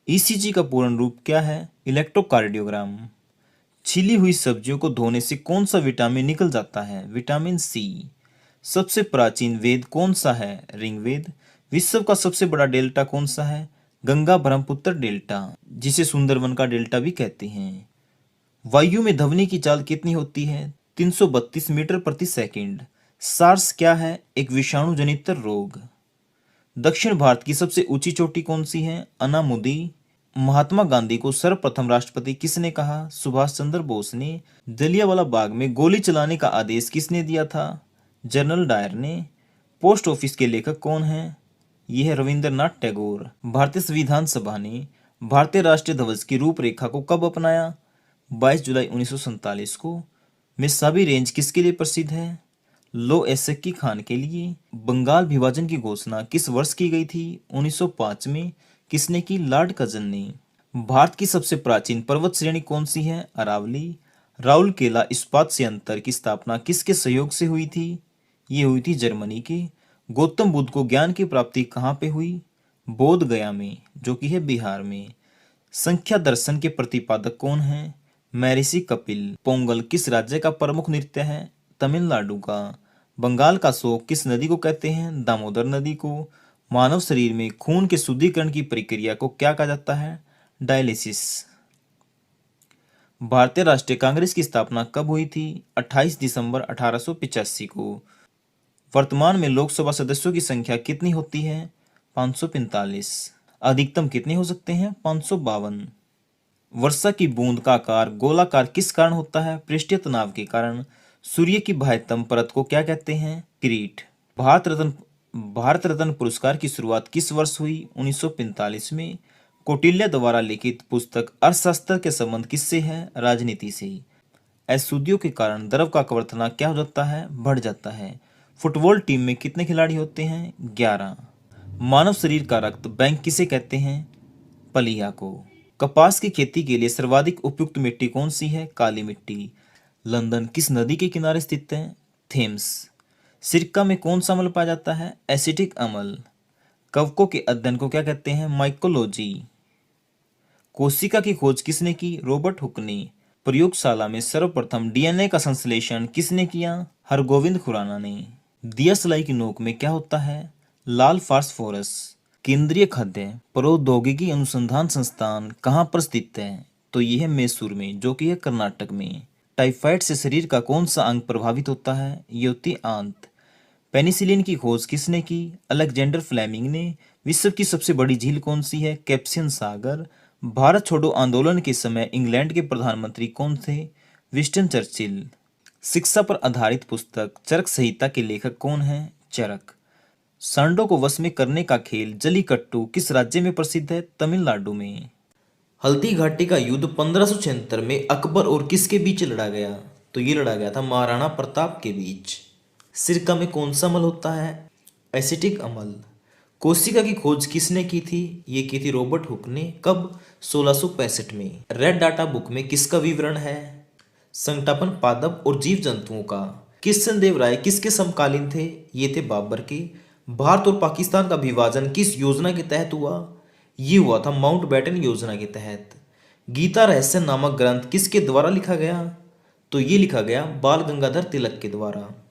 ईसीजी का पूर्ण रूप क्या है? इलेक्ट्रोकार्डियोग्राम। छिली हुई सब्जियों को धोने से कौन सा विटामिन निकल जाता है? Vitamin C. सबसे प्राचीन वेद कौन सा है? ऋग्वेद। विश्व का सबसे बड़ा डेल्टा कौन सा है? गंगा ब्रह्मपुत्र डेल्टा, जिसे सुंदरवन का डेल्टा भी कहते हैं। वायु में ध्वनि की चाल कितनी होती है? 332 मीटर प्रति सेकंड। सार्स क्या है? एक विषाणु जनित रोग। दक्षिण भारत की सबसे ऊंची चोटी कौन सी है? अनामुदी। महात्मा गांधी को सर्वप्रथम राष्ट्रपति किसने कहा? सुभाष चंद्र बोस ने। जलियांवाला बाग में गोली चलाने का आदेश किसने दिया था? जनरल डायर ने। पोस्ट ऑफिस के लेखक कौन हैं? यह है रविंद्रनाथ टैगोर। भारतीय संविधान सभा ने भारतीय राष्ट्रीय ध्वज की रूपरेखा को कब अपनाया? 22 जुलाई 1947 को। मिसाबी रेंज किसके लिए प्रसिद्ध है? लो एसेक्की खान के लिए। बंगाल विभाजन की घोषणा किस वर्ष की गई थी? 1905 में। किसने की? लॉर्ड कर्जन ने। भारत की सबसे प्राचीन पर्वत श्रेणी कौन सी है? अरावली। राउरकेला इस्पात संयंत्र की स्थापना किसके सहयोग से हुई थी? ये हुई थी जर्मनी के। गौतम बुद्ध को ज्ञान की प्राप्ति कहाँ पे हुई? बोध गया में, जो कि है बिहार में। संख्या दर्शन के प्रतिपादक कौन हैं? महर्षि कपिल। पोंगल किस राज्य का प्रमुख नृत्य है? तमिलनाडु का। बंगाल का शोक किस नदी को कहते हैं? दामोदर नदी को। मानव शरीर में खून के शुद्धिकरण की प्रक्रिया को क्या कहा जाता है? डायलिसिस। भारतीय राष्ट्रीय कांग्रेस की स्थापना कब हुई थी? 28 दिसंबर 1885 को। वर्तमान में लोकसभा सदस्यों की संख्या कितनी होती है? 545। अधिकतम कितने हो सकते हैं? 552। वर्षा की बूंद का आकार गोलाकार किस कारण होता है? पृष्ठीय तनाव के कारण। सूर्य की बाह्यतम परत को क्या कहते हैं? क्रीट। भारत रत्न पुरस्कार की शुरुआत किस वर्ष हुई? 1945 में। कौटिल्य द्वारा लिखित पुस्तक अर्थशास्त्र के संबंध किससे है? राजनीति से। अशुद्धियों के कारण द्रव का कवरतना क्या हो जाता है? बढ़ जाता है। फुटबॉल टीम में कितने खिलाड़ी होते हैं? 11। मानव शरीर का रक्त बैंक किसे कहते हैं? पलिया को। कपास की खेती के लिए सर्वाधिक उपयुक्त मिट्टी कौन सी है? काली मिट्टी। लंदन किस नदी के किनारे स्थित है? थेम्स। सिरका में कौन सा अम्ल पाया जाता है? एसिटिक अम्ल। कवकों के अध्ययन को क्या कहते हैं? माइकोलॉजी। कोशिका की खोज किसने की? रॉबर्ट हुक ने। प्रयोगशाला में सर्वप्रथम डीएनए का संश्लेषण किसने किया? हरगोविंद खुराना ने। दियासलाई की नोक में क्या होता है? लाल फास्फोरस। केंद्रीय खाद्य प्रौद्योगिकी अनुसंधान संस्थान कहाँ पर स्थित है? तो यह है मैसूर में, जो कि है कर्नाटक में। टाइफाइड से शरीर का कौन सा अंग प्रभावित होता है? ये होती है आंत। पेनिसिलिन की खोज किसने की? अलेक्जेंडर फ्लेमिंग ने। विश्व की सबसे बड़ी झील कौन सी है? कैप्सियन सागर। भारत छोड़ो आंदोलन के समय इंग्लैंड के प्रधानमंत्री कौन थे? Winston Churchill. शिक्षा पर आधारित पुस्तक चरक संहिता के लेखक कौन है? चरक। सांडों को वश में करने का खेल जलीकट्टू किस राज्य में प्रसिद्ध है? तमिलनाडु में। हल्दी घाटी का युद्ध 1576 में अकबर और किसके बीच लड़ा गया? तो ये लड़ा गया था महाराणा प्रताप के बीच। सिरका में कौन सा अम्ल होता है? एसिटिक अम्ल। कोशिका की खोज किसने की थी? ये की थी रॉबर्ट हुक ने। कब? 1665 में। रेड डाटा बुक में किसका विवरण है? संकटापन पादप और जीव जंतुओं का। कृष्णदेव राय किसके समकालीन थे? ये थे बाबर के। भारत और पाकिस्तान का विभाजन किस योजना के तहत हुआ? ये हुआ था माउंटबेटन योजना के तहत। गीता रहस्य नामक ग्रंथ किसके द्वारा लिखा गया? तो ये लिखा गया बाल गंगाधर तिलक के द्वारा।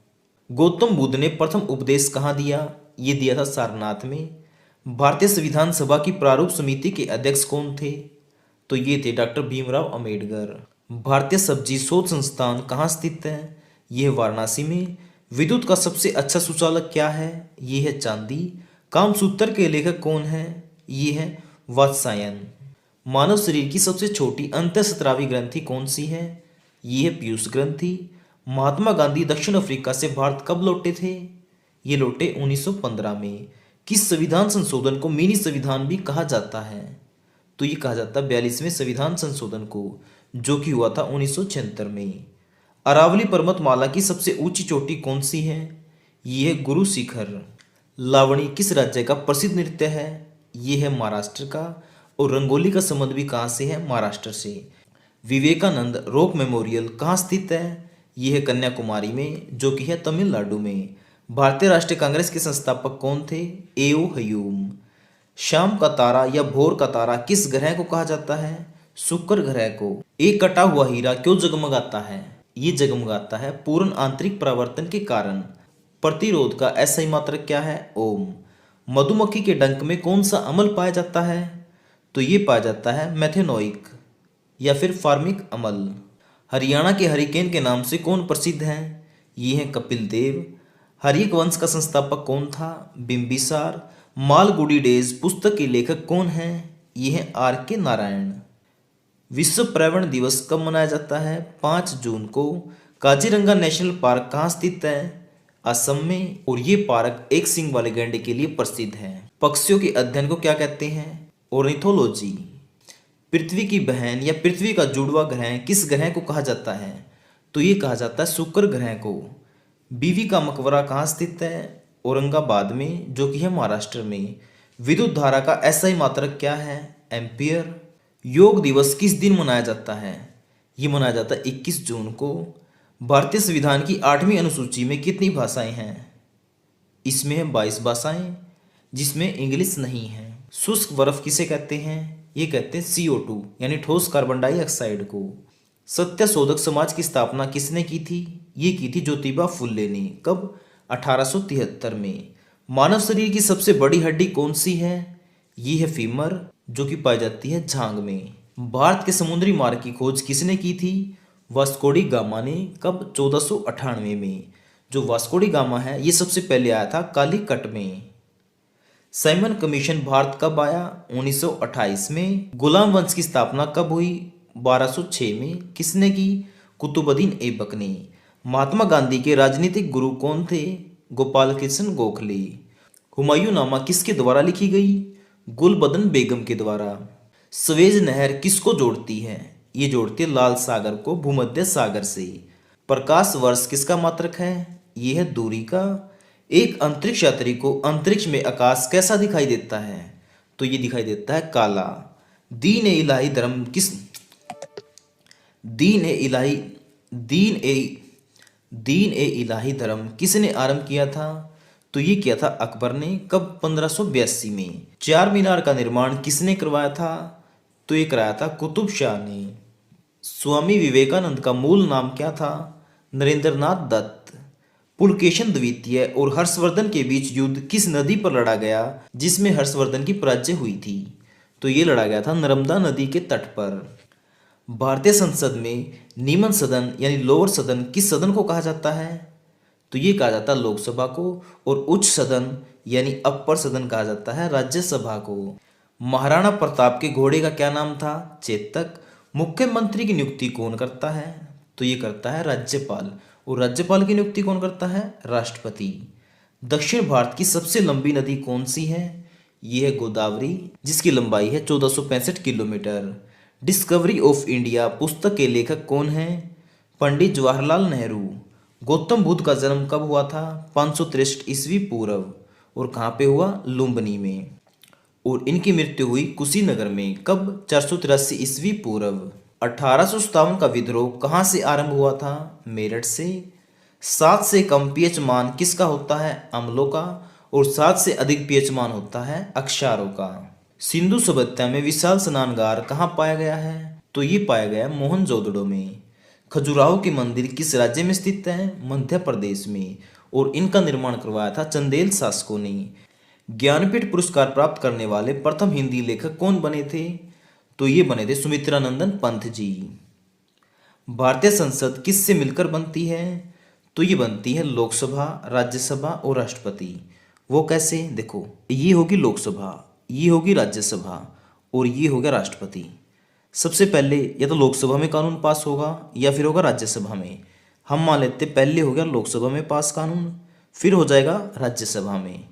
गौतम बुद्ध ने प्रथम उपदेश कहाँ दिया? ये दिया था सारनाथ में। भारतीय संविधान सभा की प्रारूप समिति के अध्यक्ष कौन थे? तो ये थे डॉक्टर भीमराव अंबेडकर। भारतीय सब्जी शोध संस्थान कहाँ स्थित है? यह वाराणसी में। विद्युत का सबसे अच्छा सुचालक क्या है? ये है चांदी। कामसूत्र के लेखक कौन है? ये है वात्स्यायन। मानव शरीर की सबसे छोटी अंतःस्रावी ग्रंथि कौन सी है? ये है पीयूष ग्रंथि। महात्मा गांधी दक्षिण अफ्रीका से भारत कब लौटे थे? ये लौटे 1915 में। किस संविधान संशोधन को मिनी संविधान भी कहा जाता है? तो ये कहा जाता है 42वें संविधान संशोधन को, जो कि हुआ था 1976 में। अरावली पर्वतमाला की सबसे ऊंची चोटी कौन सी है? ये है गुरु शिखर। लावणी किस राज्य का प्रसिद्ध नृत्य है? ये है महाराष्ट्र का। और रंगोली का संबंध भी कहाँ से है? महाराष्ट्र से। विवेकानंद रॉक मेमोरियल कहाँ स्थित है? ये है कन्याकुमारी में, जो कि है तमिलनाडु में। भारतीय राष्ट्रीय कांग्रेस के संस्थापक कौन थे? ए.ओ. हयूम। शाम का तारा या भोर का तारा किस ग्रह को कहा जाता है? शुक्र ग्रह को। एक कटा हुआ हीरा क्यों जगमगाता है? ये जगमगाता है पूर्ण आंतरिक परावर्तन के कारण। प्रतिरोध का एसआई मात्रक क्या है? ओम। मधुमक्खी के डंक में कौन सा अम्ल पाया जाता है? तो ये पाया जाता है मेथेनोइक या फिर फार्मिक अम्ल। हरियाणा के हरिकेन के नाम से कौन प्रसिद्ध हैं? ये हैं कपिल देव। हर्यक वंश का संस्थापक कौन था? बिंबिसार। मालगुडी डेज पुस्तक के लेखक कौन हैं? ये हैं R.K. नारायण। विश्व पर्यावरण दिवस कब मनाया जाता है? 5 जून को। काजीरंगा नेशनल पार्क कहाँ स्थित है? असम में। और ये पार्क एक सींग वाले गैंडे के लिए प्रसिद्ध है। पक्षियों के अध्ययन को क्या कहते हैं? ऑर्निथोलॉजी। पृथ्वी की बहन या पृथ्वी का जुड़वा ग्रह किस ग्रह को कहा जाता है? तो ये कहा जाता है शुक्र ग्रह को। बीवी का मकबरा कहाँ स्थित है? औरंगाबाद में, जो कि है महाराष्ट्र में। विद्युत धारा का SI मात्रक क्या है? एम्पियर। योग दिवस किस दिन मनाया जाता है? ये मनाया जाता है 21 जून को। भारतीय संविधान की 8वीं अनुसूची में कितनी भाषाएं हैं? इसमें है 22 भाषाएं, जिसमें इंग्लिश नहीं है। शुष्क बर्फ किसे कहते हैं? ये कहते हैं CO2 यानी ठोस कार्बन डाइऑक्साइड को। सत्य शोधक समाज की स्थापना किसने की थी? ये की थी ज्योतिबा फुले ने। कब? 1873 में। मानव शरीर की सबसे बड़ी हड्डी कौन सी है? ये है फीमर, जो कि पाई जाती है जांघ में। भारत के समुद्री मार्ग की खोज किसने की थी? वास्को डी गामा ने। कब? 1498 में। जो वास्को डी गामा है ये सबसे पहले आया था कालीकट में। साइमन कमीशन भारत कब आया? 1928 में। गुलाम वंश की स्थापना कब हुई? 1206 में। किसने की? कुतुबुद्दीन ऐबक ने। महात्मा गांधी के राजनीतिक गुरु कौन थे? गोपाल कृष्ण गोखले। हुमायूं नामा किसके द्वारा लिखी गई? गुलबदन बेगम के द्वारा। सवेज नहर किसको जोड़ती है? ये जोड़ती है लाल सागर को भूमध्य सागर से। प्रकाश वर्ष किसका मात्रक है? ये है दूरी का। एक अंतरिक्ष यात्री को अंतरिक्ष में आकाश कैसा दिखाई देता है? तो ये दिखाई देता है काला। दीन ए इलाही धर्म किस दीन ए इलाही दीन ए दीन ए इलाही धर्म किसने आरंभ किया था? तो ये किया था अकबर ने। कब? 1582 में। चार मीनार का निर्माण किसने करवाया था? तो ये कराया था कुतुब शाह ने। स्वामी विवेकानंद का मूल नाम क्या था? नरेंद्रनाथ दत्त। पुलकेशन द्वितीय और हर्षवर्धन के बीच युद्ध किस नदी पर लड़ा गया, जिसमें हर्षवर्धन की पराजय हुई थी? तो ये लड़ा गया था नर्मदा नदी के तट पर। भारतीय संसद में निम्न सदन यानी लोअर सदन किस सदन को कहा जाता है? तो ये कहा जाता है लोकसभा को। और उच्च सदन यानी अपर सदन कहा जाता है राज्यसभा को। महाराणा प्रताप के घोड़े का क्या नाम था? चेतक। मुख्यमंत्री की नियुक्ति कौन करता है? तो ये करता है राज्यपाल। और राज्यपाल की नियुक्ति कौन करता है? राष्ट्रपति। दक्षिण भारत की सबसे लंबी नदी कौन सी है? ये है गोदावरी, जिसकी लंबाई है 1465 किलोमीटर। डिस्कवरी ऑफ इंडिया पुस्तक के लेखक कौन हैं? पंडित जवाहरलाल नेहरू। गौतम बुद्ध का जन्म कब हुआ था? 563 ईस्वी पूर्व। और कहाँ पे हुआ? लुम्बिनी में। और इनकी मृत्यु हुई कुशीनगर में। कब? 483 ईस्वी पूर्व। 1857 का विद्रोह कहाँ से आरंभ हुआ था? मेरठ से। 7 से कम पीएच मान किसका होता है? अम्लों का। और 7 से अधिक पीएच मान होता है अक्षारों का। सिंधु सभ्यता में विशाल स्नानगार कहाँ पाया गया है? तो ये पाया गया मोहनजोदड़ो में। खजुराहो के मंदिर किस राज्य में स्थित है? मध्य प्रदेश में। और इनका निर्माण करवाया था चंदेल शासकों ने। ज्ञानपीठ पुरस्कार प्राप्त करने वाले प्रथम हिंदी लेखक कौन बने थे? तो ये बने थे सुमित्रानंदन पंत जी। भारतीय संसद किससे मिलकर बनती है? तो ये बनती है लोकसभा, राज्यसभा और राष्ट्रपति। वो कैसे? देखो, ये होगी लोकसभा, ये होगी राज्यसभा और ये हो गया राष्ट्रपति। सबसे पहले या तो लोकसभा में कानून पास होगा या फिर होगा राज्यसभा में। हम मान लेते पहले हो गया लोकसभा में पास कानून, फिर हो जाएगा राज्यसभा में,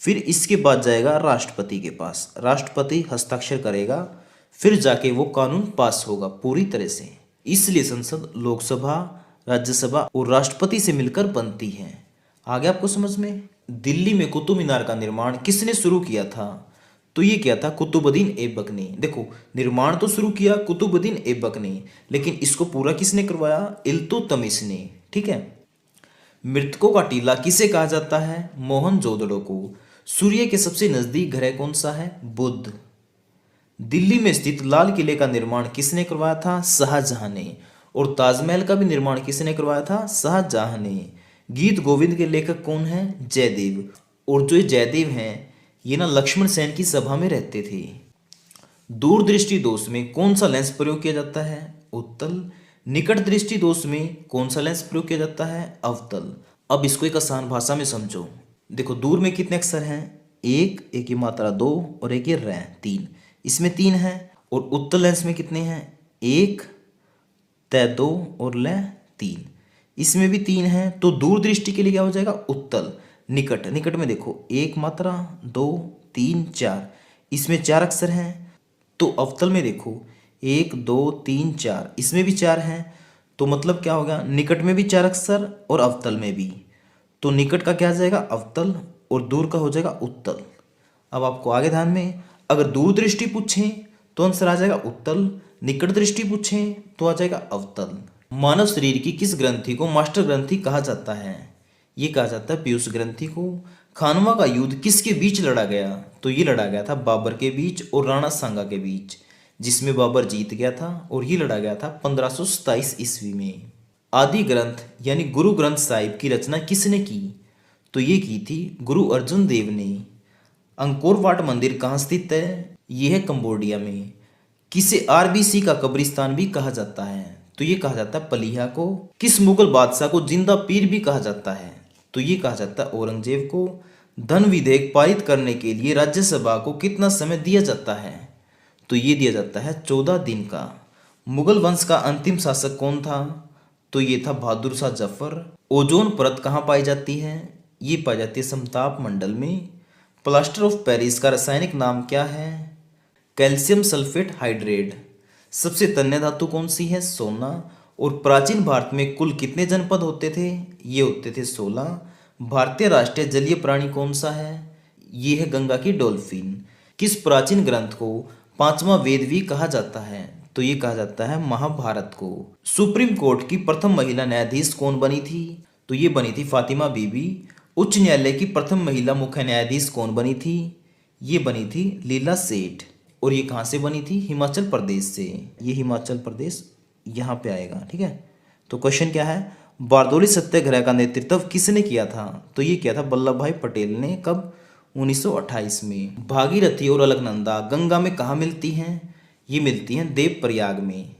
फिर इसके बाद जाएगा राष्ट्रपति के पास। राष्ट्रपति हस्ताक्षर करेगा, फिर जाके वो कानून पास होगा पूरी तरह से। इसलिए संसद लोकसभा, राज्यसभा और राष्ट्रपति से मिलकर बनती है। आगे आपको समझ में? दिल्ली में कुतुब मीनार का निर्माण किसने शुरू किया था? तो ये किया था कुतुबुद्दीन ऐबक ने। देखो, निर्माण तो शुरू किया कुतुबुद्दीन ऐबक ने, लेकिन इसको पूरा किसने करवाया? इल्तुतमिश ने। ठीक है। मृतकों का टीला किसे कहा जाता है? मोहनजोदड़ो को। सूर्य के सबसे नजदीक ग्रह कौन सा है? बुध। दिल्ली में स्थित लाल किले का निर्माण किसने करवाया था? शाहजहां ने। और ताजमहल का भी निर्माण किसने करवाया था? शाहजहां ने। गीत गोविंद के लेखक कौन हैं? जयदेव। और जो जयदेव हैं ये ना लक्ष्मण सेन की सभा में रहते थे। दूरदृष्टि दोष में कौन सा लेंस प्रयोग किया जाता है? उत्तल। निकट दृष्टि दोष में कौन सा लेंस प्रयोग किया जाता है? अवतल। अब इसको एक आसान भाषा में समझो। देखो दूर में कितने अक्षर हैं? एक, एक की मात्रा 2 और एक ये रे 3, इसमें 3 है। और उत्तल लेंस में कितने हैं? 1, तय 2 और ले 3, इसमें भी 3 है। तो दूर दृष्टि के लिए क्या हो जाएगा? उत्तल। निकट, निकट में देखो 1 मात्रा 2 3 4, इसमें 4 अक्षर हैं। तो अवतल में देखो 1 2 3 4, इसमें भी 4 हैं। तो मतलब क्या होगा? निकट में भी 4 अक्षर और अवतल में भी। तो निकट का क्या आ जाएगा? अवतल, और दूर का हो जाएगा उत्तल। अब आपको आगे ध्यान में, अगर दूर दृष्टि पूछें तो आंसर आ जाएगा उत्तल, निकट दृष्टि पूछें तो आ जाएगा अवतल। मानव शरीर की किस ग्रंथि को मास्टर ग्रंथि कहा जाता है? ये कहा जाता है पीयूष ग्रंथि को। खानवा का युद्ध किसके बीच लड़ा गया? तो ये लड़ा गया था बाबर के बीच और राणा सांगा के बीच, जिसमें बाबर जीत गया था। और ये लड़ा गया था 1527 ईस्वी में। आदि ग्रंथ यानी गुरु ग्रंथ साहिब की रचना किसने की? तो ये की थी गुरु अर्जुन देव ने। अंकोर वाट मंदिर कहाँ स्थित है? ये है कंबोडिया में। किसे आरबीसी का कब्रिस्तान भी कहा जाता है? तो ये कहा जाता है पलिया को। किस मुगल बादशाह को जिंदा पीर भी कहा जाता है? तो ये कहा जाता है औरंगजेब को। धन विधेयक पारित करने के लिए राज्यसभा को कितना समय दिया जाता है? तो ये दिया जाता है 14 दिन का। मुगल वंश का अंतिम शासक कौन था? तो ये था बहादुर शाह जफर। ओजोन परत कहाँ पाई जाती है? ये पाई जाती है समताप मंडल में। प्लास्टर ऑफ पेरिस का रासायनिक नाम क्या है? Calcium sulphate hydrate. सबसे तन्य धातु कौन सी है? सोना। और प्राचीन भारत में कुल कितने जनपद होते थे? ये होते थे 16। भारतीय राष्ट्रीय जलीय प्राणी कौन सा है? ये है गंगा की डॉल्फिन। किस प्राचीन ग्रंथ को पांचवा वेद भी कहा जाता है? तो ये कहा जाता है महाभारत को। सुप्रीम कोर्ट की प्रथम महिला न्यायाधीश कौन बनी थी? तो ये बनी थी फातिमा बीबी। उच्च न्यायालय की प्रथम महिला मुख्य न्यायाधीश कौन बनी थी? ये बनी थी लीला सेठ। और ये कहाँ से बनी थी? हिमाचल प्रदेश से। ये हिमाचल प्रदेश यहाँ पे आएगा, ठीक है। तो क्वेश्चन क्या है? बारदोली सत्याग्रह का नेतृत्व किसने किया था? तो ये किया था वल्लभ भाई पटेल ने। कब? 1928 में। भागीरथी और अलकनंदा गंगा में कहाँ मिलती हैं? ये मिलती हैं देवप्रयाग में,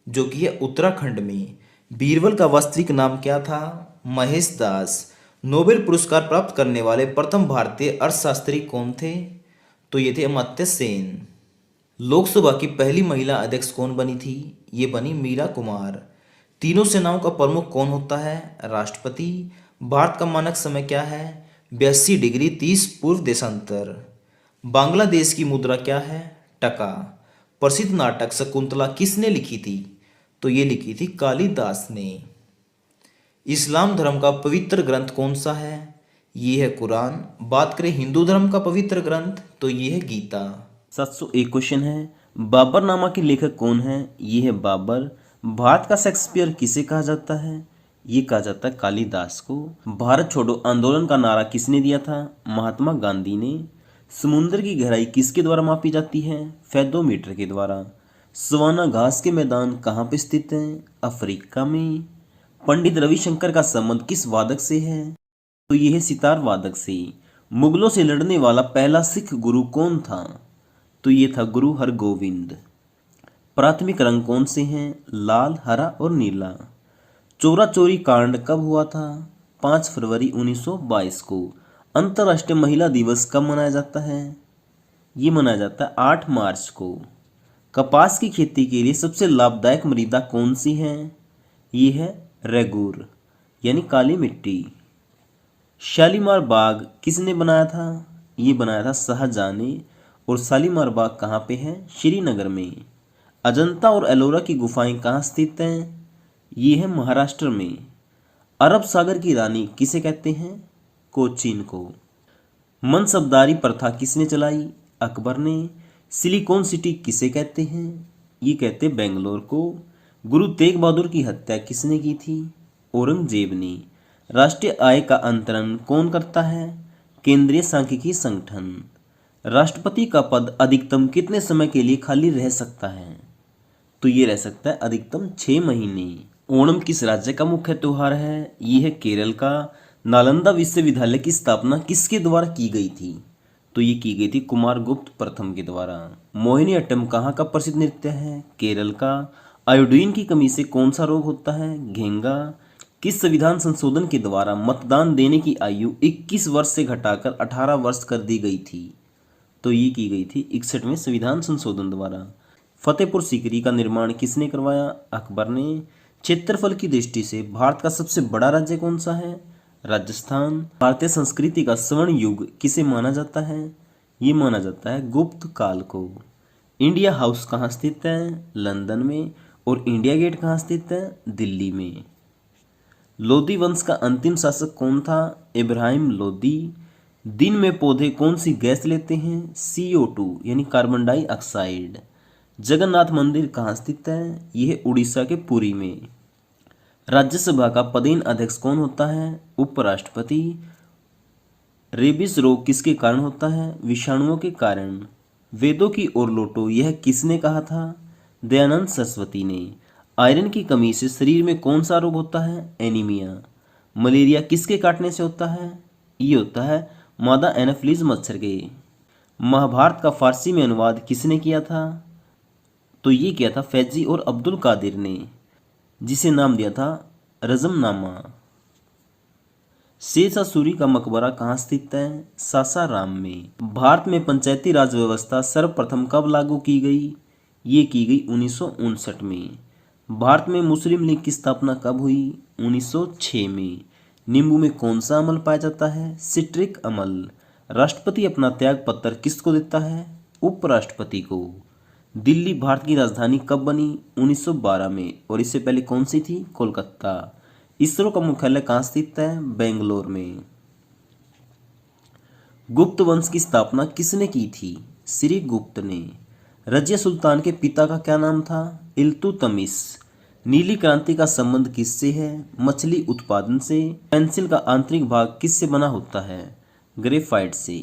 जो कि है उत्तराखंड में। बीरबल का वास्तविक नाम क्या था? महेश दास। नोबेल पुरस्कार प्राप्त करने वाले प्रथम भारतीय अर्थशास्त्री कौन थे? तो ये थे अमर्त्य सेन। लोकसभा की पहली महिला अध्यक्ष कौन बनी थी? ये बनी मीरा कुमार। तीनों सेनाओं का प्रमुख कौन होता है? राष्ट्रपति। भारत का मानक समय क्या है? 82 डिग्री 30 पूर्व देशांतर। बांग्लादेश की मुद्रा क्या है? टका। प्रसिद्ध नाटक शकुंतला किसने लिखी थी? तो ये लिखी थी कालिदास ने। इस्लाम धर्म का पवित्र ग्रंथ कौन सा है? ये है कुरान। बात करें हिंदू धर्म का पवित्र ग्रंथ, तो ये है गीता। 701 क्वेश्चन है, बाबरनामा के लेखक कौन है? ये है बाबर। भारत का शेक्सपियर किसे कहा जाता है? ये कहा जाता है कालिदास को। भारत छोड़ो आंदोलन का नारा किसने दिया था? महात्मा गांधी ने। समुद्र की गहराई किसके द्वारा मापी जाती है? फेदोमीटर के द्वारा। सवाना घास के मैदान कहाँ पे स्थित हैं? अफ्रीका में। पंडित रविशंकर का संबंध किस वादक से है? तो यह है सितार वादक से। मुगलों से लड़ने वाला पहला सिख गुरु कौन था? तो ये था गुरु हरगोविंद। प्राथमिक रंग कौन से हैं? लाल, हरा और नीला। चोरा चोरी कांड कब हुआ था? 5 फरवरी 1922 को। अंतर्राष्ट्रीय महिला दिवस कब मनाया जाता है? ये मनाया जाता है 8 मार्च को। कपास की खेती के लिए सबसे लाभदायक मृदा कौन सी है? ये है रेगूर यानी काली मिट्टी। शालीमार बाग किसने बनाया था? ये बनाया था शाहजहां ने। और शालीमार बाग कहाँ पे है? श्रीनगर में। अजंता और एलोरा की गुफाएं कहाँ स्थित हैं? ये है महाराष्ट्र में। अरब सागर की रानी किसे कहते हैं? कोचीन को। मनसबदारी प्रथा किसने चलाई? अकबर ने। सिलिकॉन सिटी किसे कहते हैं? ये कहते बेंगलोर को। गुरु तेग बहादुर की हत्या किसने की थी? औरंगजेब ने। राष्ट्रीय आय का अंतरण कौन करता है? केंद्रीय सांख्यिकी संगठन। राष्ट्रपति का पद अधिकतम कितने समय के लिए खाली रह सकता है? तो ये रह सकता है अधिकतम 6 महीने। ओणम किस राज्य का मुख्य त्योहार है? ये है केरल का। नालंदा विश्वविद्यालय की स्थापना किसके द्वारा की गई थी? तो ये की गई थी कुमारगुप्त प्रथम के द्वारा। मोहिनीअट्टम कहाँ का प्रसिद्ध नृत्य है? केरल का। आयोडीन की कमी से कौन सा रोग होता है? घेंगा। किस संविधान संशोधन के द्वारा मतदान देने की आयु 21 वर्ष से घटाकर 18 वर्ष कर दी गई थी? तो ये की गई थी 61वें संविधान संशोधन द्वारा। फतेहपुर सीकरी का निर्माण किसने करवाया? अकबर ने। क्षेत्रफल की दृष्टि से भारत का सबसे बड़ा राज्य कौन सा है? राजस्थान। भारतीय संस्कृति का स्वर्ण युग किसे माना जाता है? ये माना जाता है गुप्त काल को। इंडिया हाउस कहाँ स्थित है? लंदन में। और इंडिया गेट कहाँ स्थित है? दिल्ली में। लोदी वंश का अंतिम शासक कौन था? इब्राहिम लोदी। दिन में पौधे कौन सी गैस लेते हैं? CO2 यानी कार्बन डाइऑक्साइड। जगन्नाथ मंदिर कहाँ स्थित है? यह उड़ीसा के पुरी में। राज्यसभा का पदेन अध्यक्ष कौन होता है? उपराष्ट्रपति। रेबीज रोग किसके कारण होता है? विषाणुओं के कारण। वेदों की ओर लौटो यह किसने कहा था? दयानंद सरस्वती ने। आयरन की कमी से शरीर में कौन सा रोग होता है? एनीमिया। मलेरिया किसके काटने से होता है? ये होता है मादा एनाफिलीज मच्छर के। महाभारत का फारसी में अनुवाद किसने किया था? तो ये किया था फैजी और अब्दुल कादिर ने, जिसे नाम दिया था रजमनामा। शेरशाह सूरी का मकबरा कहाँ स्थित है? सासाराम में। भारत में पंचायती राज व्यवस्था सर्वप्रथम कब लागू की गई? ये की गई 1959 में। भारत में मुस्लिम लीग की स्थापना कब हुई? 1906 में। नींबू में कौन सा अम्ल पाया जाता है? सिट्रिक अम्ल। राष्ट्रपति अपना त्याग पत्र किसको देता है? उपराष्ट्रपति को। दिल्ली भारत की राजधानी कब बनी? 1912 में। और इससे पहले कौन सी थी? कोलकाता। इसरो का मुख्यालय कहाँ स्थित है? बेंगलोर में। गुप्त वंश की स्थापना किसने की थी? श्री गुप्त ने। रजिया सुल्तान के पिता का क्या नाम था? इल्तुतमिश। नीली क्रांति का संबंध किससे है? मछली उत्पादन से। पेंसिल का आंतरिक भाग किससे बना होता है? ग्रेफाइट से।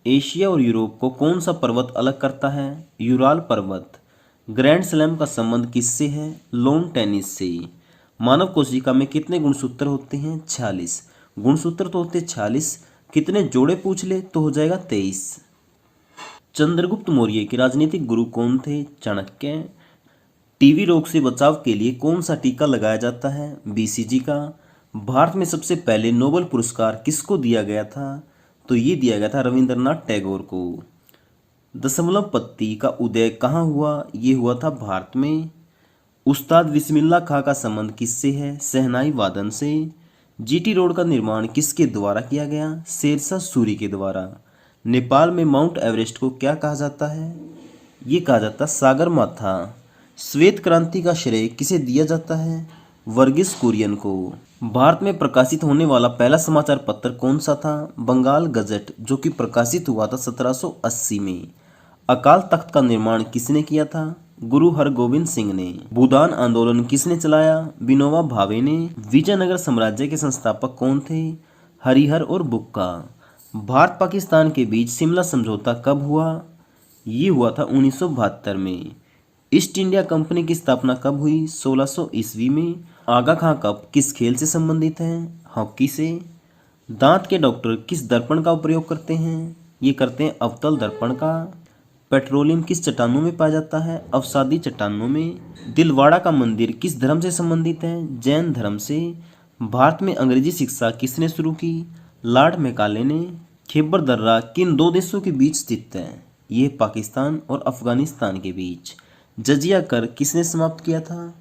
एशिया और यूरोप को कौन सा पर्वत अलग करता है? यूराल पर्वत। ग्रैंड स्लैम का संबंध किससे है? लॉन टेनिस से। मानव कोशिका में कितने गुणसूत्र होते हैं? 46। गुणसूत्र तो होते 46, कितने जोड़े पूछ ले तो हो जाएगा 23। चंद्रगुप्त मौर्य के राजनीतिक गुरु कौन थे? चाणक्य। टीबी रोग से बचाव के लिए कौन सा टीका लगाया जाता है? BCG का। भारत में सबसे पहले नोबेल पुरस्कार किसको दिया गया था? तो ये दिया गया था रविंद्रनाथ टैगोर को। दशमलव पत्ती का उदय कहाँ हुआ? ये हुआ था भारत में। उस्ताद बिस्मिल्लाह खां का संबंध किससे है? शहनाई वादन से। GT रोड का निर्माण किसके द्वारा किया गया? शेरशाह सूरी के द्वारा। नेपाल में माउंट एवरेस्ट को क्या कहा जाता है? ये कहा जाता है सागर माथा। श्वेत क्रांति का श्रेय किसे दिया जाता है? वर्गीस कुरियन को। भारत में प्रकाशित होने वाला पहला समाचार पत्र कौन सा था? बंगाल गजट, जो कि प्रकाशित हुआ था 1780 में। अकाल तख्त का निर्माण किसने किया था? गुरु हरगोविंद सिंह ने। भूदान आंदोलन किसने चलाया? विनोबा भावे ने। विजयनगर साम्राज्य के संस्थापक कौन थे? हरिहर और बुक्का। भारत पाकिस्तान के बीच शिमला समझौता कब हुआ? ये हुआ था 1972 में। ईस्ट इंडिया कंपनी की स्थापना कब हुई? 1600 ईस्वी में। आगा खां कप किस खेल से संबंधित है? हॉकी से। दांत के डॉक्टर किस दर्पण का उपयोग करते हैं? ये करते हैं अवतल दर्पण का। पेट्रोलियम किस चट्टानों में पाया जाता है? अवसादी चट्टानों में। दिलवाड़ा का मंदिर किस धर्म से संबंधित है? जैन धर्म से। भारत में अंग्रेजी शिक्षा किसने शुरू की? लॉर्ड मैकाले ने। खैबर दर्रा किन दो देशों के बीच स्थित है? ये पाकिस्तान और अफगानिस्तान के बीच। जजिया कर किसने समाप्त किया था?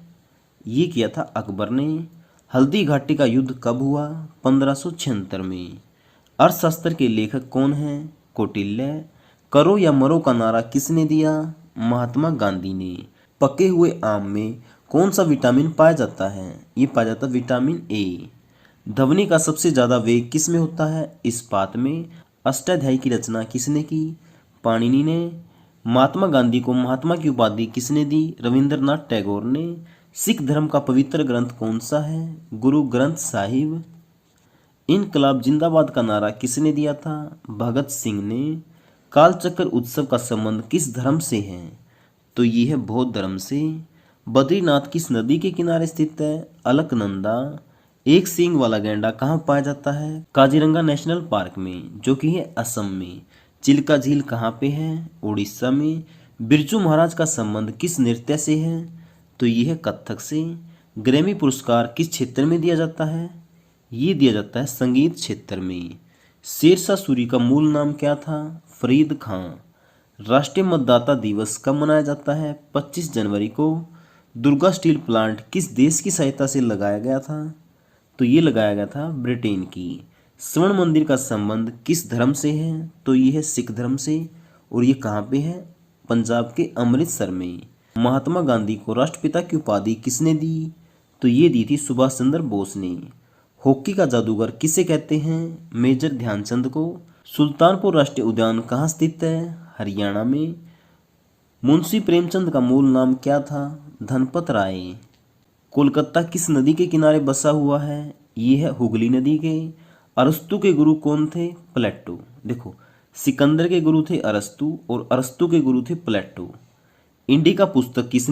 ये किया था अकबर ने। हल्दी घाटी का युद्ध कब हुआ? 1576 में। अर्थशास्त्र के लेखक कौन हैं? कौटिल्य। करो या मरो का नारा किसने दिया? महात्मा गांधी ने। पके हुए आम में कौन सा विटामिन पाया जाता है? ये पाया जाता है विटामिन ए। ध्वनि का सबसे ज़्यादा वेग किस में होता है? इस्पात में। अष्टाध्यायी की रचना किसने की? पाणिनि ने। महात्मा गांधी को महात्मा की उपाधि किसने दी? रविंद्रनाथ टैगोर ने। सिख धर्म का पवित्र ग्रंथ कौन सा है? गुरु ग्रंथ साहिब। इनकलाब जिंदाबाद का नारा किसने दिया था? भगत सिंह ने। कालचक्र उत्सव का संबंध किस धर्म से है? तो ये है बौद्ध धर्म से। बद्रीनाथ किस नदी के किनारे स्थित है? अलकनंदा। एक सींग वाला गैंडा कहाँ पाया जाता है? काजीरंगा नेशनल पार्क में, जो कि है असम में। चिल्का झील कहाँ पे है? उड़ीसा में। बिरजू महाराज का संबंध किस नृत्य से है? तो ये है कथक से। ग्रैमी पुरस्कार किस क्षेत्र में दिया जाता है? ये दिया जाता है संगीत क्षेत्र में। शेरशाह सूरी का मूल नाम क्या था? फरीद खां। राष्ट्रीय मतदाता दिवस कब मनाया जाता है? 25 जनवरी को। दुर्गा स्टील प्लांट किस देश की सहायता से लगाया गया था? तो ये लगाया गया था ब्रिटेन की। स्वर्ण मंदिर का संबंध किस धर्म से है? तो ये है सिख धर्म से। और ये कहाँ पे है? पंजाब के अमृतसर में। महात्मा गांधी को राष्ट्रपिता की उपाधि किसने दी? तो ये दी थी सुभाष चंद्र बोस ने। हॉकी का जादूगर किसे कहते हैं? मेजर ध्यानचंद को। सुल्तानपुर राष्ट्रीय उद्यान कहाँ स्थित है? हरियाणा में। मुंशी प्रेमचंद का मूल नाम क्या था? धनपत राय। कोलकाता किस नदी के किनारे बसा हुआ है? ये है हुगली नदी के। अरस्तु के गुरु कौन थे? प्लेटो। देखो, सिकंदर के गुरु थे अरस्तु और अरस्तु के गुरु थे प्लेटो। इंडिका पुस्तक किसने